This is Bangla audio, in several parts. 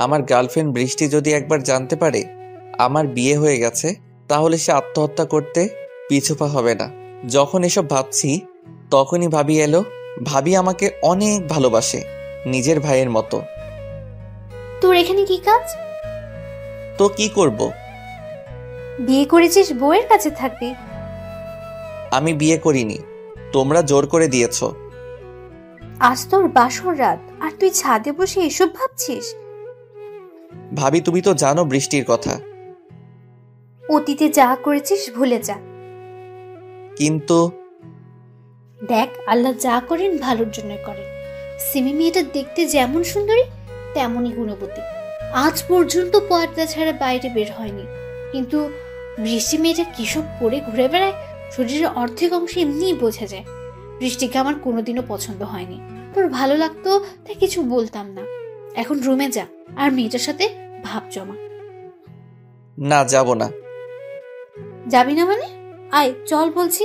আমার গার্লফ্রেন্ড বৃষ্টি যদি একবার জানতে পারে আমার বিয়ে হয়ে গেছে, তাহলে সে আত্মহত্যা করতে পিছুপা হবে না। যখন এসব ভাবছি তখনই ভাবি এলো। ভাবি আমাকে অনেক ভালোবাসে, নিজের ভাইয়ের মতো। তোর এখানে কি কাজ? তো কি করব? বিয়ে করেছিস, বউয়ের কাছে থাকবি? আমি বিয়ে করিনি, তোমরা জোর করে দিয়েছো। আজ তোর বাসর রাত আর তুই ছাদে বসে এসব ভাবছিস? ভাবি তুমি তো জানো বৃষ্টির কথা। অতীতে যা করেছিস ভুলে যা। কিন্তু দেখ, আল্লাহ যা করেন ভালোর জন্য করেন। সিমি মেয়েটা দেখতে যেমন সুন্দরী তেমনই গুণবতী। আজ পর্যন্ত পর্দা ছাড়া বাইরে বের হয়নি, কিন্তু বৃষ্টি মেয়েটা কিসব পরে ঘুরে বেড়ায়, শরীরের অর্ধেক অংশ এমনিই বোঝা যায়। বৃষ্টিকে আমার কোনোদিনও পছন্দ হয়নি। তোর ভালো লাগতো তাই কিছু বলতাম না। এখন রুমে যা আর মেয়েটার সাথে ভাব জমা। না, যাব না। যাবি না মানে? আয় চল বলছি।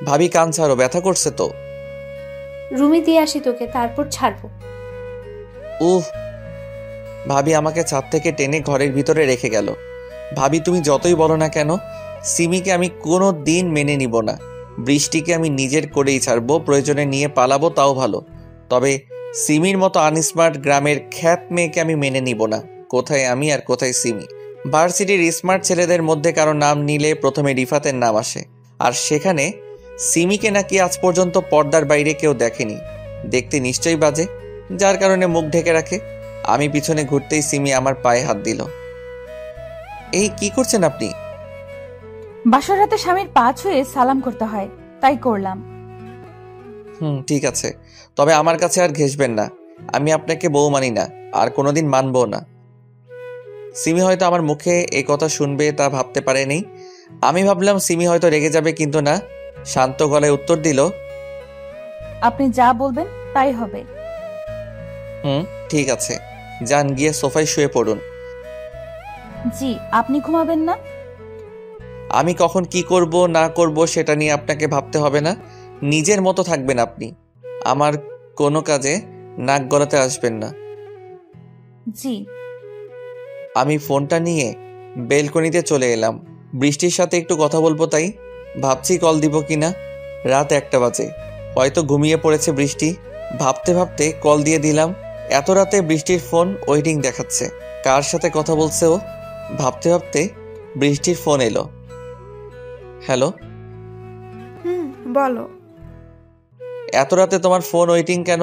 ভাবি কান ছাড়ো, ব্যথা করছে তো। রুমে দিয়ে আসি তোকে, তারপর ছাড়বো। উহ। ভাবি আমাকে ছাদ থেকে টেনে ঘরের ভিতরে রেখে গেল। ভাবি তুমি যতই বলো না কেন, সিমিকে আমি কোনো দিন মেনে নিব না। বৃষ্টিকে আমি নিজের করেই ছাড়বো, প্রয়োজনে নিয়ে পালাবো তাও ভালো। তবে সিমির মতো আনস্মার্ট গ্রামের খ্যাত মেয়েকে আমি মেনে নিব না। কোথায় আমি আর কোথায় সিমি? ভার্সিটির স্মার্ট ছেলেদের মধ্যে কারো নাম নিলে প্রথমে রিফাতের নাম আসে, আর সেখানে সিমিকে নাকি আজ পর্যন্ত পর্দার বাইরে কেউ দেখেনি। দেখতে নিশ্চয়ই বাজে, যার কারণে মুখ ঢেকে রাখে। আমি পিছনে ঘুরতেই সিমি আমার পায়ে হাত দিল। এই কি করছেন আপনি? বাসর রাতে স্বামীর পা ছুঁয়ে সালাম করতে হয়, তাই করলাম। ঠিক আছে, তবে আমার কাছে আর ঘেঁষবেন না। আমি আপনাকে বউ মানি না, আর কোনোদিন মানবো না। সিমি হয়তো আমার মুখে এই কথা শুনবে তা ভাবতে পারেনি। আমি ভাবলাম সিমি হয়তো রেগে যাবে, কিন্তু না, শান্ত গলায় উত্তর দিল, আপনি যা বলবেন তাই হবে। ঠিক আছে, যান গিয়ে সোফায় শুয়ে পড়ুন। জি, আপনি ঘুমাবেন না? আমি কখন কি করব না করব সেটা নিয়ে আপনাকে ভাবতে হবে না। নিজের মতো থাকবেন আপনি। আমার কোনো কাজে নাক গলাতে আসবেন না। জি। আমি ফোনটা নিয়ে বেলকনিতে চলে এলাম। বৃষ্টির সাথে একটু কথা বলবো, তাই ভাবছি কল দিব কিনা। রাত 1টা বাজে, হয়তো ঘুমিয়ে পড়েছে বৃষ্টি। ভাবতে ভাবতে কল দিয়ে দিলাম। এত রাতে বৃষ্টির ফোন ওয়েটিং দেখাচ্ছে। কার সাথে কথা বলছে ও? ভাবতে ভাবতে বৃষ্টির ফোন এলো। হ্যালো। বলো। এত রাতে তোমার ফোন ওয়েটিং কেন?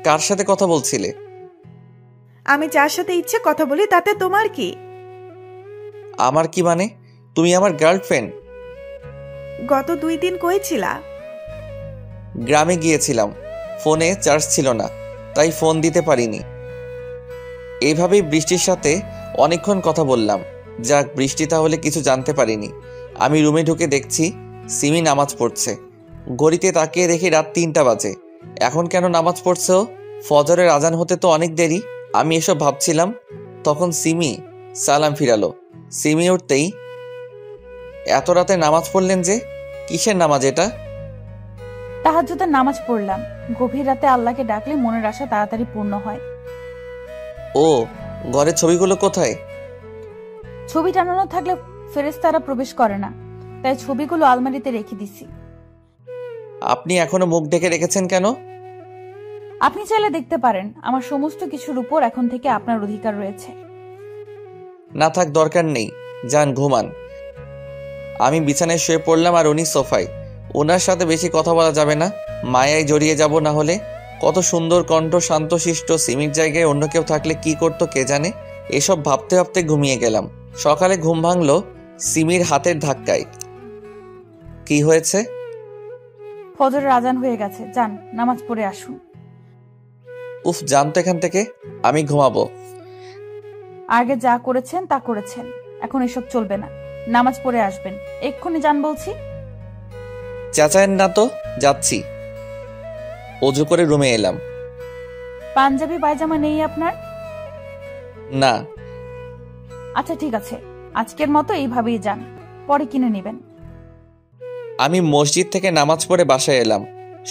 কার সাথে কথা বলছিলে? আমি যার সাথে ইচ্ছে কথা বলি, তাতে তোমার কি? আমার কি মানে? তুমি আমার গার্লফ্রেন্ড। গত 2 দিন কই ছিলা? গ্রামে গিয়েছিলাম, ফোনে চার্জ ছিল না, তাই ফোন দিতে পারিনি। এইভাবেই বৃষ্টির সাথে অনেকক্ষণ কথা বললাম। যাক, বৃষ্টি তাহলে কিছু জানতে পারিনি। আমি রুমে ঢুকে দেখছি সিমি নামাজ পড়ছে। ঘড়িতে তাকিয়ে দেখি রাত 3টা বাজে। এখন কেন নামাজ পড়ছে ও? ফজরের আজান হতে তো অনেক দেরি। আমি এসব ভাবছিলাম, তখন সিমি সালাম ফিরালো। সিমি উঠতেই, এত রাতে নামাজ পড়লেন যে? কিসের নামাজ এটা? তাহাজ্জুদের নামাজ পড়লাম। গভীর রাতে আল্লাহকে ডাকলে মনের আশা তাড়াতাড়ি পূর্ণ হয়। ও, ঘরের ছবিগুলো কোথায়? ছবি টানানো থাকলে ফেরেশতারা প্রবেশ করে না, তাই ছবিগুলো আলমারিতে রেখে দিছি। আপনি এখনো মুখ ঢেকে রেখেছেন কেন? আপনি চাইলে দেখতে পারেন। আমার সমস্ত কিছুর উপর এখন থেকে আপনার অধিকার রয়েছে। না থাক, দরকার নেই, যান ঘুমান। আমি বিছানায় শুয়ে পড়লাম আর উনি সোফায়। ওনার সাথে বেশি কথা বলা যাবে না, মায়ায় জড়িয়ে যাব না হলে। কত সুন্দর কণ্ঠ, শান্তশিষ্ট। সিমির জায়গায় অন্য কেউ থাকলে কি করতো কে জানে। এসব ভাবতে ভাবতে ঘুমিয়ে গেলাম। সকালে ঘুম ভাঙলো সিমির হাতের ধাক্কায়। কি হয়েছে? ফজরের আজান হয়ে গেছে, যান নামাজ পড়ে আসুন। উফ, জানতো এখান থেকে। আমি ঘুমাবো। আগে যা করেছেন তা করেছেন, এখন এসব চলবে না। নামাজ পড়ে আসবেন, এক্ষুনি যান বলছি। চেঁচায়েন না তো, যাচ্ছি। অজু করে রুমে এলাম। পাঞ্জাবি পায়জামা নেই আপনার? না। আচ্ছা ঠিক আছে, আজকের মতো এইভাবেই যান, পরে কিনে নেবেন। আমি মসজিদ থেকে নামাজ পড়ে বাসায় এলাম।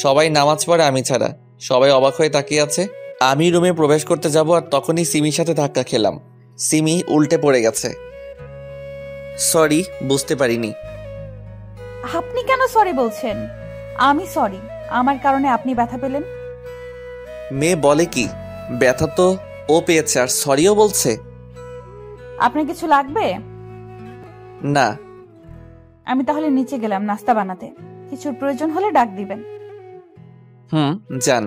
সবাই নামাজ পড়ে, আমি ছাড়া। সবাই অবাক হয়ে তাকিয়ে আছে। আমি রুমে প্রবেশ করতে যাব আর তখনই সিমির সাথে ধাক্কা খেলাম। সিমি উল্টে পড়ে গেছে। সরি, বুঝতে পারিনি। আপনি কেন সরি বলছেন? আমি সরি, আমার কারণে আপনি ব্যথা পেলেন। মেয়ে বলে কি, ব্যথা তো ও পেয়েছে আর সরিও বলছে। আপনার কিছু লাগবে? না। আমি তাহলে নিচে গেলাম নাস্তা বানাতে, কিছুর প্রয়োজন হলে ডাক দিবেন। যান।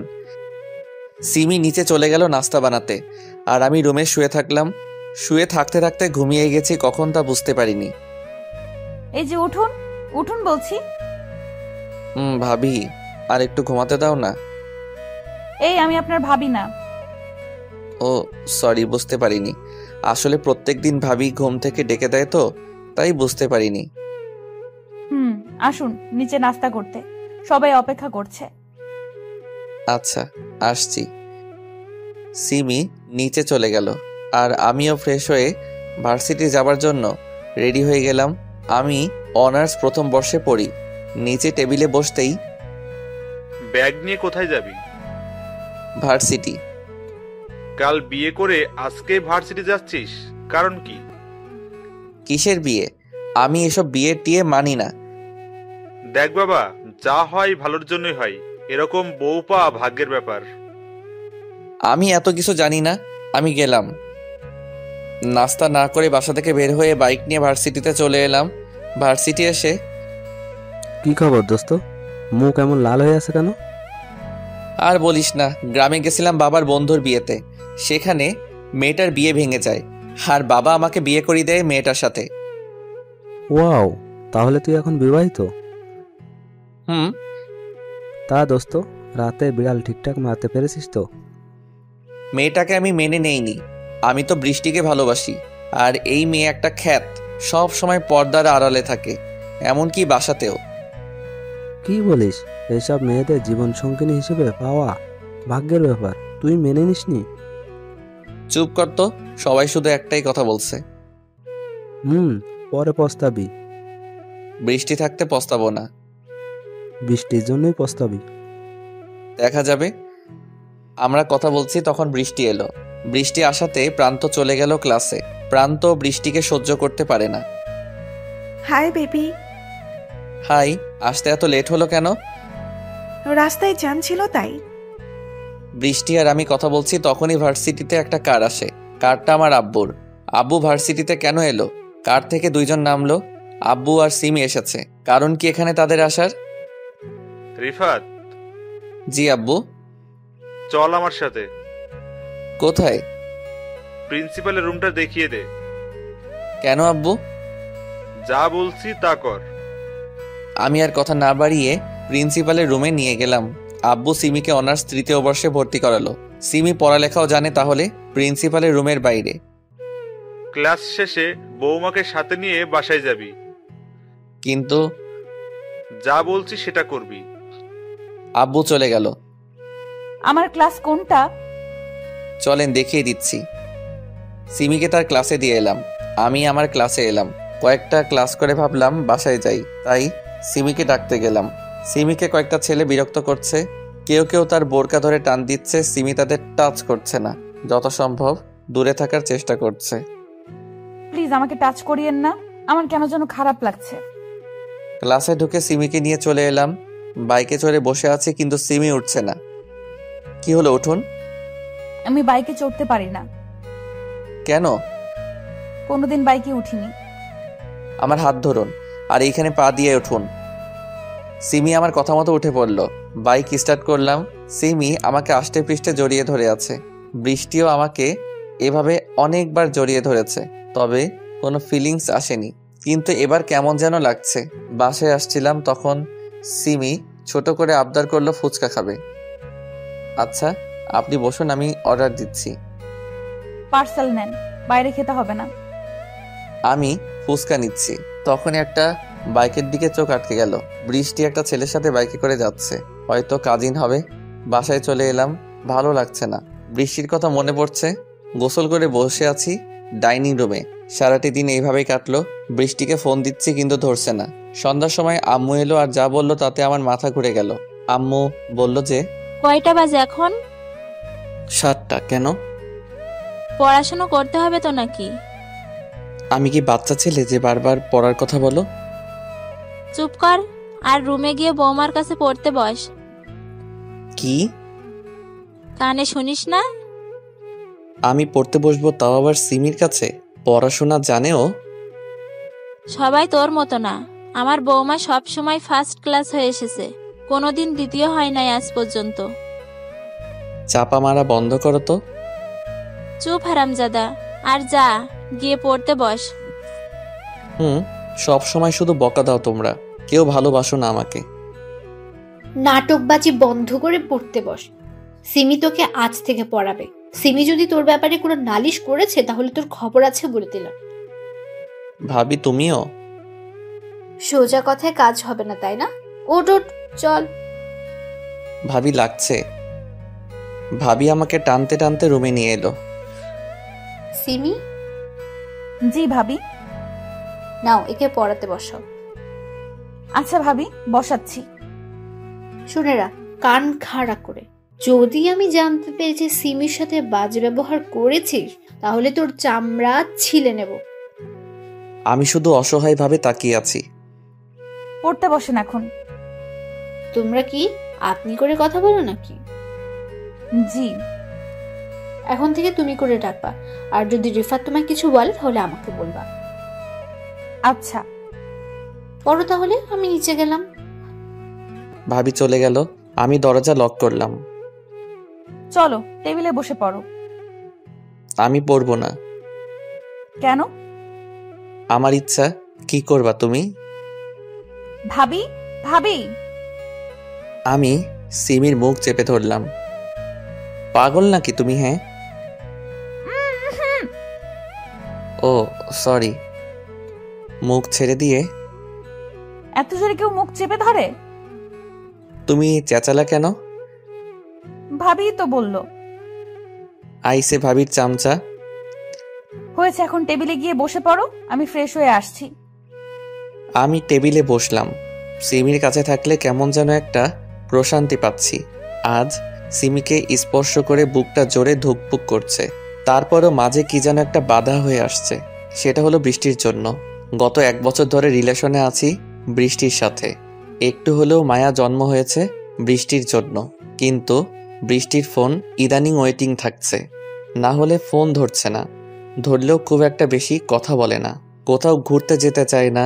সিমি নিচে চলে গেল নাস্তা বানাতে আর আমি রুমে শুয়ে থাকলাম। শুয়ে থাকতে থাকতে ঘুমিয়ে গেছি কখন তা বুঝতে পারিনি। এই যে উঠুন, উঠুন বলছি। ভাবি, আর একটু ঘুমাতে দাও না। এই আমি আপনার ভাবি না। ও সরি, বুঝতে পারিনি। আসলে প্রত্যেক দিন ভাবি ঘুম থেকে ডেকে দেয় তো, তাই বুঝতে পারিনি। আসুন নিচে নাস্তা করতে, সবাই অপেক্ষা করছে। আচ্ছা, আসছি। সিমি নিচে চলে গেল আর আমিও ফ্রেশ হয়ে ভার্সিটি যাবার জন্য রেডি হয়ে গেলাম। আমি অনার্স প্রথম বর্ষে পড়ি। নিচে টেবিলে বসতেই, ব্যাগ নিয়ে কোথায় যাবি? ভার্সিটি। কাল বিয়ে করে আজকে ভার্সিটি যাচ্ছিস, কারণ কি? কিসের বিয়ে? আমি এসব বিয়ে টিয়ে মানি না। দেখ বাবা, যা হয় ভালোর জন্যই হয়, এরকম বউ পাওয়া ভাগ্যের ব্যাপার। আমি এত কিছু জানি না। আমি গেলাম। নাস্তা না করে বাসা থেকে বের হয়ে বাইক নিয়ে ভার্সিটিতে চলে এলাম। ভার্সিটি এসে, কি খবর দোস্ত, মুখ এমন লাল হয়ে আছে কেন? আর বলিস না, গ্রামে গেছিলাম বাবার বন্ধুর বিয়েতে। সেখানে মেয়েটার বিয়ে ভেঙে যায় আর বাবা আমাকে বিয়ে করিয়ে দেয় মেয়েটার সাথে। ওয়াও, তাহলে তুই এখন বিবাহিত? তা দোস্ত, রাতে বিড়াল ঠিকঠাক মারতে পেরেছিস তো? মেয়েটাকে আমি মেনে নেইনি। আমি তো বৃষ্টিকে ভালোবাসি আর এই মেয়ে একটা খ্যাত, সব সময় পর্দার আড়ালে থাকে, এমনকি বাসাতেও। কি বলিস? এসব মেয়েদের জীবন সঙ্গিনী হিসেবে পাওয়া ভাগ্যের ব্যাপার, তুই মেনে নিসনি? চুপ কর তো, সবাই শুধু একটাই কথা বলছে। পরে পস্তাবি। বৃষ্টি থাকতে পস্তাবো না। বৃষ্টির জন্যই পস্তাবি। দেখা যাবে। আমরা কথা বলছি তখন বৃষ্টি এলো। বৃষ্টি আসাতে প্রান্ত চলে গেল ক্লাসে। প্রান্ত বৃষ্টিকে সহ্য করতে পারে না। Hi baby. হাই, আসতে এত লেট হলো কেন? রাস্তায় জ্যাম ছিল তাই। বৃষ্টি আর আমি কথা বলছি তখনই ভার্সিটিতে একটা কার আসে। কারটা আমার আব্বুর। আব্বু ভার্সিটিতে কেন এলো? কার থেকে দুইজন নামলো। আব্বু আর সিমি এসেছে। কারণ কি এখানে তাদের আসার? রিফাত, জি আব্বু। চল আমার সাথে। কোথায়? প্রিন্সিপালের রুমটা দেখিয়ে দে। কেন আব্বু? যা বলছি তা কর। আমি আর কথা না বাড়িয়ে প্রিন্সিপালের রুমে নিয়ে গেলাম। আব্বু সিমিকে অনার্স তৃতীয় বর্ষে ভর্তি করালো। সিমি পড়ালেখাও জানে, তাহলে প্রিন্সিপালের রুমের বাইরে। ক্লাস শেষে বৌমাকে সাথে নিয়ে বাসায় যাবি। কিন্তু যা বলছি সেটা করবি। আব্বু চলে গেল। আমার ক্লাস কোনটা? চলেন দেখিয়ে দিচ্ছি। সিমিকে তার ক্লাসে দিয়ে এলাম। আমি আমার ক্লাসে এলাম। কয়েকটা ক্লাস করে ভাবলাম বাসায় যাই, তাই সিমিকে ডাকতে গেলাম। সিমিকে কয়েকটা ছেলে বিরক্ত করছে। কেউ কেউ তার বোরকা ধরে টান দিচ্ছে। সিমি তাদের টাচ করছে না, যত সম্ভব দূরে থাকার চেষ্টা করছে। প্লিজ আমাকে টাচ করিয়েন না, আমার কেন যেন খারাপ লাগছে। ক্লাসে ঢুকে সিমিকে নিয়ে চলে এলাম। বাইকে চড়ে বসে আছি কিন্তু সিমি উঠছে না। কি হলো, উঠুন। আমি বাইকে চড়তে পারি না। কেন? কোনোদিন বাইকে উঠিনি। আমার হাত ধরুন আর এইখানে পা দিয়ে উঠুন। সিমি আমার কথা মতো উঠে পড়ল। বাইক স্টার্ট করলাম। সিমি আমাকে আষ্টে পৃষ্ঠে জড়িয়ে ধরে আছে। বৃষ্টিও আমাকে এভাবে অনেকবার জড়িয়ে ধরেছে, তবে কোনো ফিলিংস আসেনি। কিন্তু এবার কেমন যেন লাগছে। বাসায় আসছিলাম তখন সিমি ছোট করে আবদার করলো ফুচকা খাবে। আচ্ছা আপনি বসুন, আমি অর্ডার দিচ্ছি। পার্সেল নেন, বাইরে খেতে হবে না। আমি ফুচকা নিচ্ছি, তখন একটা বাইকের দিকে চোখ আটকে গেল। বৃষ্টি একটা ছেলের সাথে বাইকে করে যাচ্ছে, হয়তো কাজিন হবে। বাসায় চলে এলাম, ভালো লাগছে না। বৃষ্টির কথা মনে পড়ছে। গোসল করে বসে আছি ডাইনিং রুমে। সারাটি দিন এইভাবেই কাটলো। বৃষ্টিকে ফোন দিচ্ছি কিন্তু ধরছে না। সন্ধ্যার সময় আম্মু এলো আর যা বললো তাতে আমার মাথা ঘুরে গেল। আম্মু বলল যে, কয়টা বাজে এখন? 7টা কেন? পড়াশোনা করতে হবে তো নাকি? আমি কি বাচ্চা ছেলে যে বারবার পড়ার কথা বলো? চুপ কর, আর রুমে গিয়ে বৌমার কাছে পড়তে বস। কি? কানে শুনিস না? আমি পড়তে বসবো, তাও আবার সিমির কাছে? পড়াশোনা জানেও? সবাই তোর মতো না। আমার বৌমা সব সময় ফার্স্ট ক্লাস হয়ে এসেছে, কোনোদিন দ্বিতীয় হয় নাই আজ পর্যন্ত। চাপা মারা বন্ধ করো তো। চুপ হারামজাদা, আর যা গিয়ে পড়তে বস। সব সময় শুধু বকা দাও তোমরা, কেউ ভালোবাসো না আমাকে। নাটকবাজি বন্ধ করে পড়তে বস। সিমি তোকে আজ থেকে পড়াবে। সিমি যদি তোর ব্যাপারে কোনো নালিশ করেছে তাহলে তোর খবর আছে বলে দিলাম। ভাবি তুমিও? সোজা কথায় কাজ হবে না, তাই না? ওঠ ওঠ, চল। ভাবি লাগছে। ভাবি আমাকে টানতে টানতে রুমে নিয়ে এলো। সিমি, জি ভাবি। নাও একে পড়াতে বসাও। আচ্ছা ভাবি, বসাচ্ছি। শুনে রাখ, কান খাড়া করে, যদি আমি জানতে পেরে যে সিমির সাথে বাজে ব্যবহার করেছিস তাহলে তোর চামড়া ছিলে নেব। আমি শুধু অসহায়ভাবে তাকিয়ে আছি। পড়তে বসেন এখন। তোমরা কি আপনি করে কথা বলো নাকি? জি। এখন থেকে তুমি করে ডাকবা, আর যদি রিফাত তোমায় কিছু বলে তাহলে আমাকে বলবা। আচ্ছা। পড়ো তাহলে, আমি নিচে গেলাম। ভাবি চলে গেল, আমি দরজা লক করলাম। চলো টেবিলে বসে পড়ো। আমি পড়বো না। কেন? আমার ইচ্ছা। কি করবা তুমি? ভাবি, ভাবি। আমি সিমির মুখ চেপে ধরলাম। পাগল নাকি তুমি? হ্যাঁ। ও সরি। মুখ ছেড়ে দিয়ে। এত জোরে কেউ মুখ চেপে ধরে? তুমি চেঁচালা কেন? ভাবি তো বলল। আইসে ভাবির চামচা। হয়েছে, এখন টেবিলে গিয়ে বসে পড়ো, আমি ফ্রেশ হয়ে আসছি। আমি টেবিলে বসলাম। সিমির কাছে থাকলে কেমন যেন একটা প্রশান্তি পাচ্ছি। আজ সিমিকে স্পর্শ করে বুকটা জোরে ধুকপুক করছে। তারপরও মাঝে কি যেন একটা বাধা হয়ে আসছে। সেটা হলো বৃষ্টির জন্য। গত 1 বছর ধরে রিলেশনে আছি বৃষ্টির সাথে। একটু হলেও মায়া জন্ম হয়েছে বৃষ্টির জন্য। কিন্তু বৃষ্টির ফোন ইদানিং ওয়েটিং থাকছে। না হলে ফোন ধরছে না, ধরলেও খুব একটা বেশি কথা বলে না। কোথাও ঘুরতে যেতে চায় না।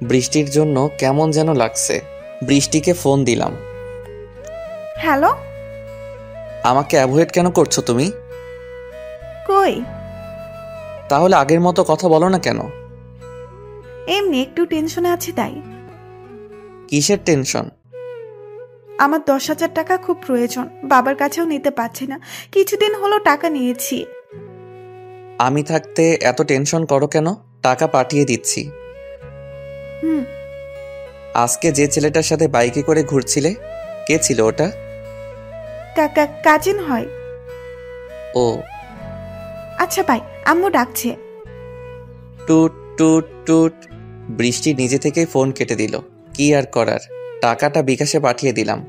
বৃষ্টির জন্য কেমন যেন লাগছে। বৃষ্টিকে ফোন দিলাম। হ্যালো। আমাকে অ্যাভয়েড কেন করছো তুমি? কই? তাহলে আগের মতো কথা বলো না কেন? এমনি একটু টেনশনে আছি তাই। কিসের টেনশন? আমার 10,000 টাকা খুব প্রয়োজন, বাবার কাছেও নিতে পারছি না। কিছুদিন হলো টাকা নিয়েছি। আমি থাকতে এত টেনশন করো কেন? টাকা পাঠিয়ে দিচ্ছি। হুম। আজকে যে ছেলেটার সাথে বাইকে করে ঘুরছিলে, কে ছিল ওটা? কাকা কাজিন হয়। ও আচ্ছা ভাই, আম্মু ডাকছে। টুট টুট টুট। বৃষ্টি নিজে থেকেই ফোন কেটে দিল। কি আর করার, টাকাটা বিকাশে পাঠিয়ে দিলাম।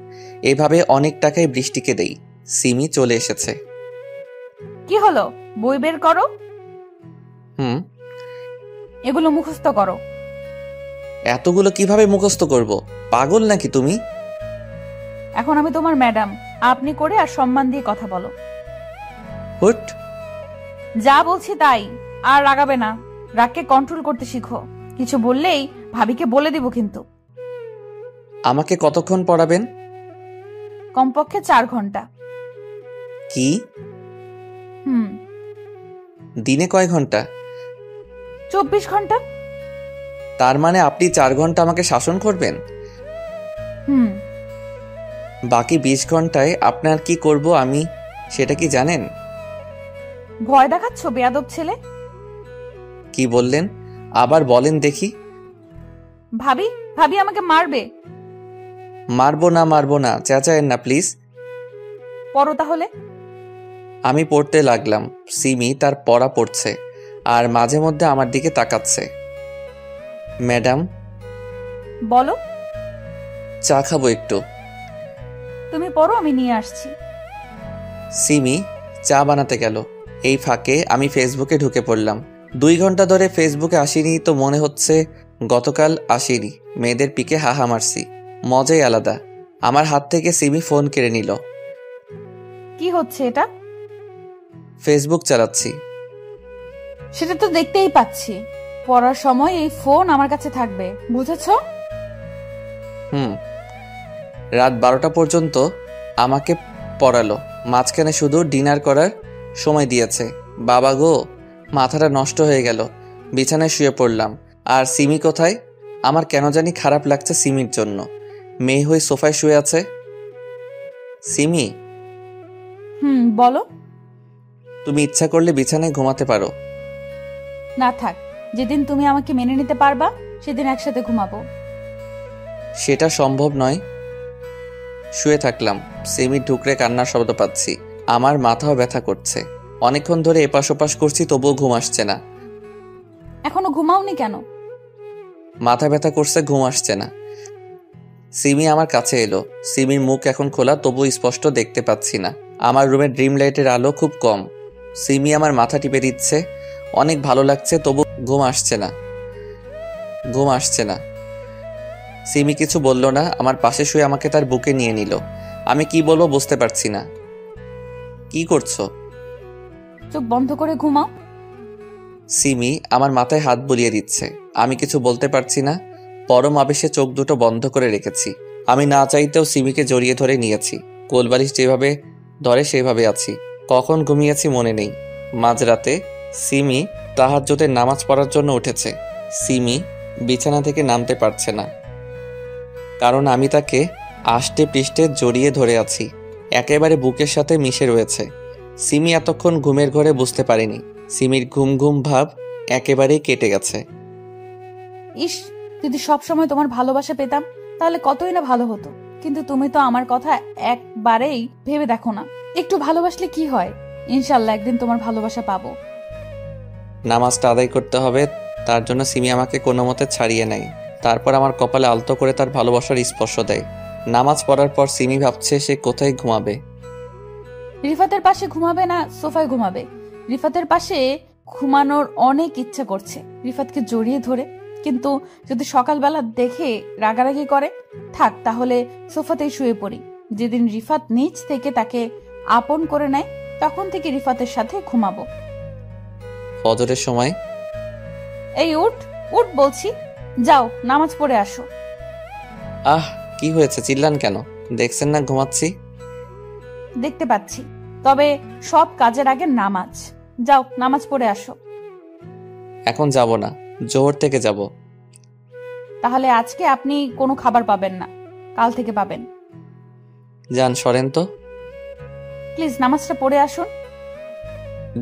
এভাবে অনেক টাকাই বৃষ্টিকে দেই। সিমি চলে এসেছে। কি হলো? বই বের করো। হুম। এগুলো মুখস্থ করো। এতগুলো কিভাবে মুখস্থ করব? পাগল নাকি তুমি? এখন আমি তোমার ম্যাডাম, আপনি করে আর সম্মান দিয়ে কথা বলো। হুট। যা বলছি তাই, আর রাগাবে না। রাগকে কন্ট্রোল করতে শিখো। কিছু বললেই ভাবিকে বলে দিব কিন্তু। আমাকে কতক্ষণ পড়াবেন? কমপক্ষে 4 ঘন্টা। কি? হুম। দিনে কয় ঘন্টা? 24 ঘন্টা। তার মানে আপনি 4 ঘন্টা আমাকে শাসন করবেন? হুম। বাকি 20 ঘন্টায় আপনার কি করব আমি, সেটা কি জানেন? ভয় দেখাচ্ছ বেয়াদব ছেলে। কি বললেন? আবার বলেন দেখি। ভাবি, ভাবি আমাকে মারবে। মারবো না, চেঁচায়েন না প্লিজ। পড়ো তাহলে। আমি পড়তে লাগলাম। সিমি তার পড়া পড়ছে আর মাঝে মধ্যে আমার দিকে তাকাচ্ছে। ম্যাডাম। বলো। চা খাবো একটু। তুমি পড়ো, আমি নিয়ে আসছি। সিমি চা বানাতে গেল। এই ফাঁকে আমি ফেসবুকে ঢুকে পড়লাম। 2 ঘন্টা ধরে ফেসবুকে আসিনি তো মনে হচ্ছে গতকাল আসিনি। মেয়েদের পিকে হাহা মারছি, মজাই আলাদা। আমার হাত থেকে সিমি ফোন কেড়ে নিল। কি হচ্ছে এটা? ফেসবুক চালাচ্ছি। সেটা তো দেখতেই পাচ্ছি। পড়ার সময় এই ফোন আমার কাছে থাকবে, বুঝেছো? রাত 12টা পর্যন্ত আমাকে পড়ালো, মাঝখানে শুধু ডিনার করার সময় দিয়েছে। বাবা গো, মাথাটা নষ্ট হয়ে গেল। বিছানায় শুয়ে পড়লাম। আর সিমি কোথায়? আমার কেন জানি খারাপ লাগছে সিমির জন্য। মেয়ে হয়ে সোফায় শুয়ে আছে। সিমি, বলো। তুমি ইচ্ছা করলে বিছানায় ঘুমাতে পারো। না থাক, যেদিন তুমি আমাকে মেনে নিতে পারবা সেদিন একসাথে ঘুমাবো। সেটা সম্ভব নয়। শুয়ে থাকলাম। সিমির ঢুকরে কান্নার শব্দ পাচ্ছি। আমার মাথাও ব্যথা করছে। অনেকক্ষণ ধরে এপাশ ওপাশ করছি, তবুও ঘুম আসছে না। এখনো ঘুমাওনি কেন? মাথা ব্যথা করছে, ঘুম আসছে না। সিমি আমার কাছে এলো। সিমির মুখ এখন খোলা, তবু স্পষ্ট দেখতে পাচ্ছি না। আমার রুমের ড্রিম লাইটের আলো খুব কম। সিমি আমার মাথা টিপে দিচ্ছে। অনেক ভালো লাগছে, তবু ঘুম আসছে না। ঘুম আসছে না। সিমি কিছু বলল না। আমার পাশে শুয়ে আমাকে তার বুকে নিয়ে নিল। আমি কি বলবো বুঝতে পারছি না। কি করছো? চোখ বন্ধ করে ঘুমাও। সিমি আমার মাথায় হাত বুলিয়ে দিচ্ছে। আমি কিছু বলতে পারছি না। পরম আবেশে চোখ দুটো বন্ধ করে রেখেছি। আমি না চাইতেও সিমিকে জড়িয়ে ধরে নিয়েছি। কোলবালিশ যেভাবে ধরে সেভাবে আছি। কখন ঘুমিয়েছি মনে নেই। মাঝরাতে সিমি তাহাজ্জুদের নামাজ পড়ার জন্য উঠেছে। সিমি বিছানা থেকে নামতে পারছে না, কারণ আমি তাকে আষ্টে পৃষ্ঠে জড়িয়ে ধরে আছি। একেবারে বুকের সাথে মিশে রয়েছে। সিমি এতক্ষণ ঘুমের ঘরে বুঝতে পারেনি। সিমির ঘুম ঘুম ভাব একেবারেই কেটে গেছে। ইস, যদি সবসময় তোমার ভালোবাসা পেতাম তাহলে কতই না ভালো হতো। কিন্তু তুমি তো আমার কথা একবারেই ভেবে দেখো না। একটু ভালোবাসলে কি হয়? ইনশাল্লাহ একদিন তোমার ভালোবাসা পাবো। নামাজটা আদায় করতে হবে, তার জন্য সিমি আমাকে কোনো মতে ছাড়িয়ে নেয়। তারপর আমার কপালে আলতো করে তার ভালোবাসার স্পর্শ দেয়। নামাজ পড়ার পর সিমি ভাবছে সে কোথায় ঘুমাবে। রিফাতের পাশে ঘুমাবে না সোফায় ঘুমাবে? রিফাতের পাশে ঘুমানোর অনেক ইচ্ছা করছে রিফাতকে জড়িয়ে ধরে, কিন্তু যদি সকালবেলা দেখে রাগারাগি করে, থাক তাহলে সোফাতেই শুয়ে পড়ি। যেদিন রিফাত নিজ থেকে তাকে আপন করে নেয় তখন থেকে রিফাতের সাথে ঘুমাবো। ফজরের সময়। এই উঠ উঠ বলছি, যাও নামাজ পড়ে আসো। আহ, কি হয়েছে? চিল্লান কেন? দেখছেন না ঘুমাচ্ছি। দেখতে পাচ্ছি, তবে সব কাজের আগে নামাজ। যাও নামাজ পড়ে আসো। এখন যাব না, জোহর থেকে যাব। তাহলে আজকে আপনি কোনো খাবার পাবেন না, কাল থেকে পাবেন। যান, সরেন তো। প্লিজ নামাজটা পড়ে আসুন।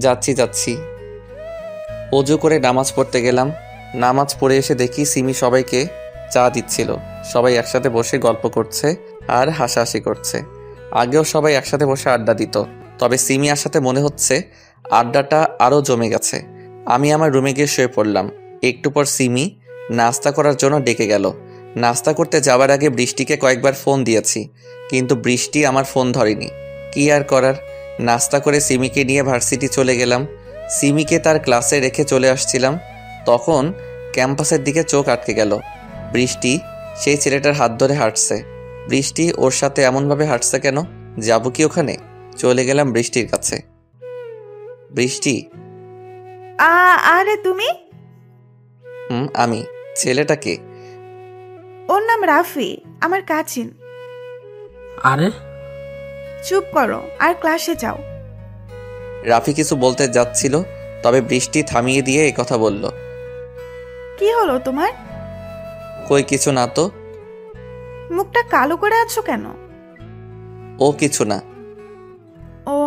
যাচ্ছি যাচ্ছি। অজু করে নামাজ পড়তে গেলাম। নামাজ পড়ে এসে দেখি সিমি সবাইকে চা দিচ্ছিল। সবাই একসাথে বসে গল্প করছে আর হাসাহাসি করছে। আগেও সবাই একসাথে বসে আড্ডা দিত, তবে সিমি আসাতে মনে হচ্ছে আড্ডাটা আরও জমে গেছে। আমি আমার রুমে গিয়ে শুয়ে পড়লাম। একটু পর সিমি নাস্তা করার জন্য ডেকে গেল। নাস্তা করতে যাওয়ার আগে বৃষ্টিকে কয়েকবার ফোন দিয়েছি, কিন্তু বৃষ্টি আমার ফোন ধরেনি। কি আর করার, নাস্তা করে সিমিকে নিয়ে ভার্সিটি চলে গেলাম। সিমিকে তার ক্লাসে রেখে চলে আসছিলাম, তখন ক্যাম্পাসের দিকে চোখ আটকে গেল। বৃষ্টি সেই ছেলেটার হাত ধরে হাঁটছে। বৃষ্টি ওর সাথে এমনভাবে হাঁটছে কেন? যাবো কি ওখানে? চলে গেলাম বৃষ্টির কাছে। বৃষ্টি। আরে তুমি? আমি। ছেলেটাকে? ওর নাম রাফি, আমার কাজিন। আরে চুপ করো আর ক্লাসে যাও। রাফি কিছু বলতে যাচ্ছিল, তবে বৃষ্টি থামিয়ে দিয়ে এই কথা বলল। কি হলো তোমার? কই কিছু না তো। মুখটা কালো করে আছো কেন? ও কিছু না। ও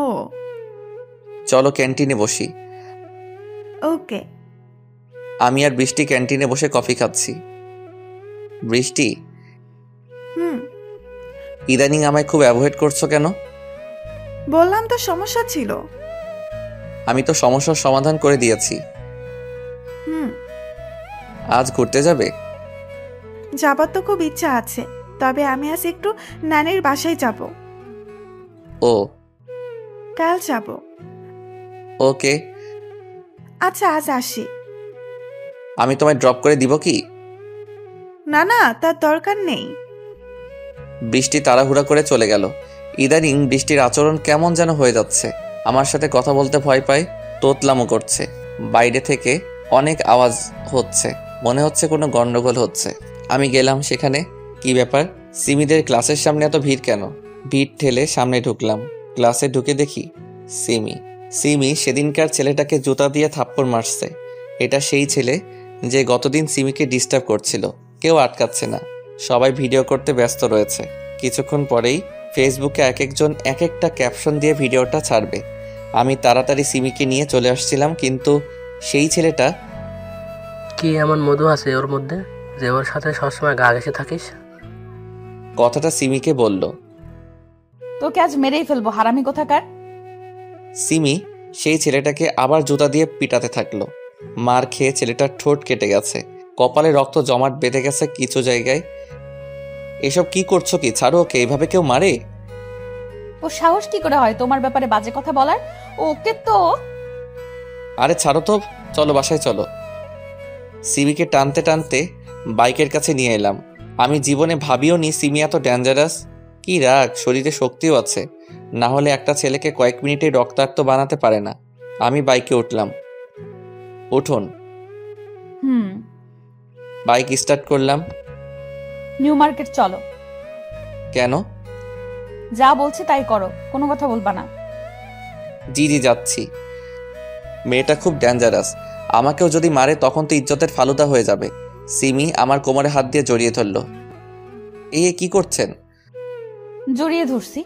চলো ক্যান্টিনে বসি। ওকে। আমি আর বৃষ্টি ক্যান্টিনে বসে কফি খাচ্ছি। বৃষ্টি, ইদানিং আমায় খুব অ্যাভয়েড করছো কেন? বললাম তো সমস্যা ছিল। আমি তো সমস্যার সমাধান করে দিয়েছি। আজ ঘুরতে যাবে? যাবার তো খুব ইচ্ছা আছে, তবে আমি আজ একটু নানির বাসায় যাব। ও, কাল যাব। ওকে। আচ্ছা আজ আসি। আমি তোমায় ড্রপ করে দিব কি? না না, তার দরকার নেই। বৃষ্টি তাড়াহুড়া করে চলে গেল। ইদানিং বৃষ্টির আচরণ কেমন যেন হয়ে যাচ্ছে। আমার সাথে কথা বলতে ভয় পায়, তোতলামো করছে। বাইরে থেকে অনেক আওয়াজ হচ্ছে, মনে হচ্ছে কোনো গন্ডগোল হচ্ছে। আমি গেলাম সেখানে। কি ব্যাপার, সিমিদের ক্লাসের সামনে এত ভিড় কেন? ভিড় ঠেলে সামনে ঢুকলাম। ক্লাসে ঢুকে দেখি সিমি সেদিনকার ছেলেটাকে জুতা দিয়ে থাপ্পড় মারছে। এটা সেই ছেলে যে গতদিন সিমিকে ডিস্টার্ব করছিল। কেউ আটকাচ্ছে না, সবাই ভিডিও করতে ব্যস্ত রয়েছে। কিছুক্ষণ পরেই ফেসবুকে এক একজন এক একটা ক্যাপশন দিয়ে ভিডিওটা ছাড়বে। আমি তাড়াতাড়ি সিমিকে নিয়ে চলে আসছিলাম, কিন্তু সেই ছেলেটা। কি এমন মধু আছে ওর মধ্যে যে ওর সাথে সবসময় গা ঘেঁষে থাকিস? কথাটা সিমিকে বলল। তোকে আজ মেরেই ফেলবো, হারামি কোথাকার। সিমি সেই ছেলেটাকে আবার জুতা দিয়ে পিটাতে থাকলো। মার খেয়ে ছেলেটার ঠোঁট কেটে গেছে, কপালে রক্ত জমাট বেঁধে গেছে কিছু জায়গায়। এসব কি করছো কি? ছাড়ো ওকে, এইভাবে কেউ মারে? ও সাহস কি করে হয় তোমার ব্যাপারে বাজে কথা বলার? ওকে তো। আরে ছাড়ো তো, চলো বাসায় চলো। সিমিকে টানতে টানতে বাইকের কাছে নিয়ে এলাম। আমি জীবনে ভাবিও নি সিমি এত ডেঞ্জারাস। কি রাগ, শরীরে শক্তিও আছে, না হলে একটা ছেলেকে কয়েক মিনিটে রক্তাক্ত বানাতে পারে না। আমি বাইকে উঠলাম। উঠুন। বাইক স্টার্ট করলাম। নিউ মার্কেট চলো। কেন? যা বলছি তাই করো, কোনো কথা বলবা না। জি যাচ্ছি। মেয়েটা খুব ডেঞ্জারাস, আমাকেও যদি মারে তখন তো ইজ্জতের ফালুদা হয়ে যাবে। সিমি আমার কোমরে হাত দিয়ে জড়িয়ে ধরল। কি করছেন? জড়িয়ে ধরছি।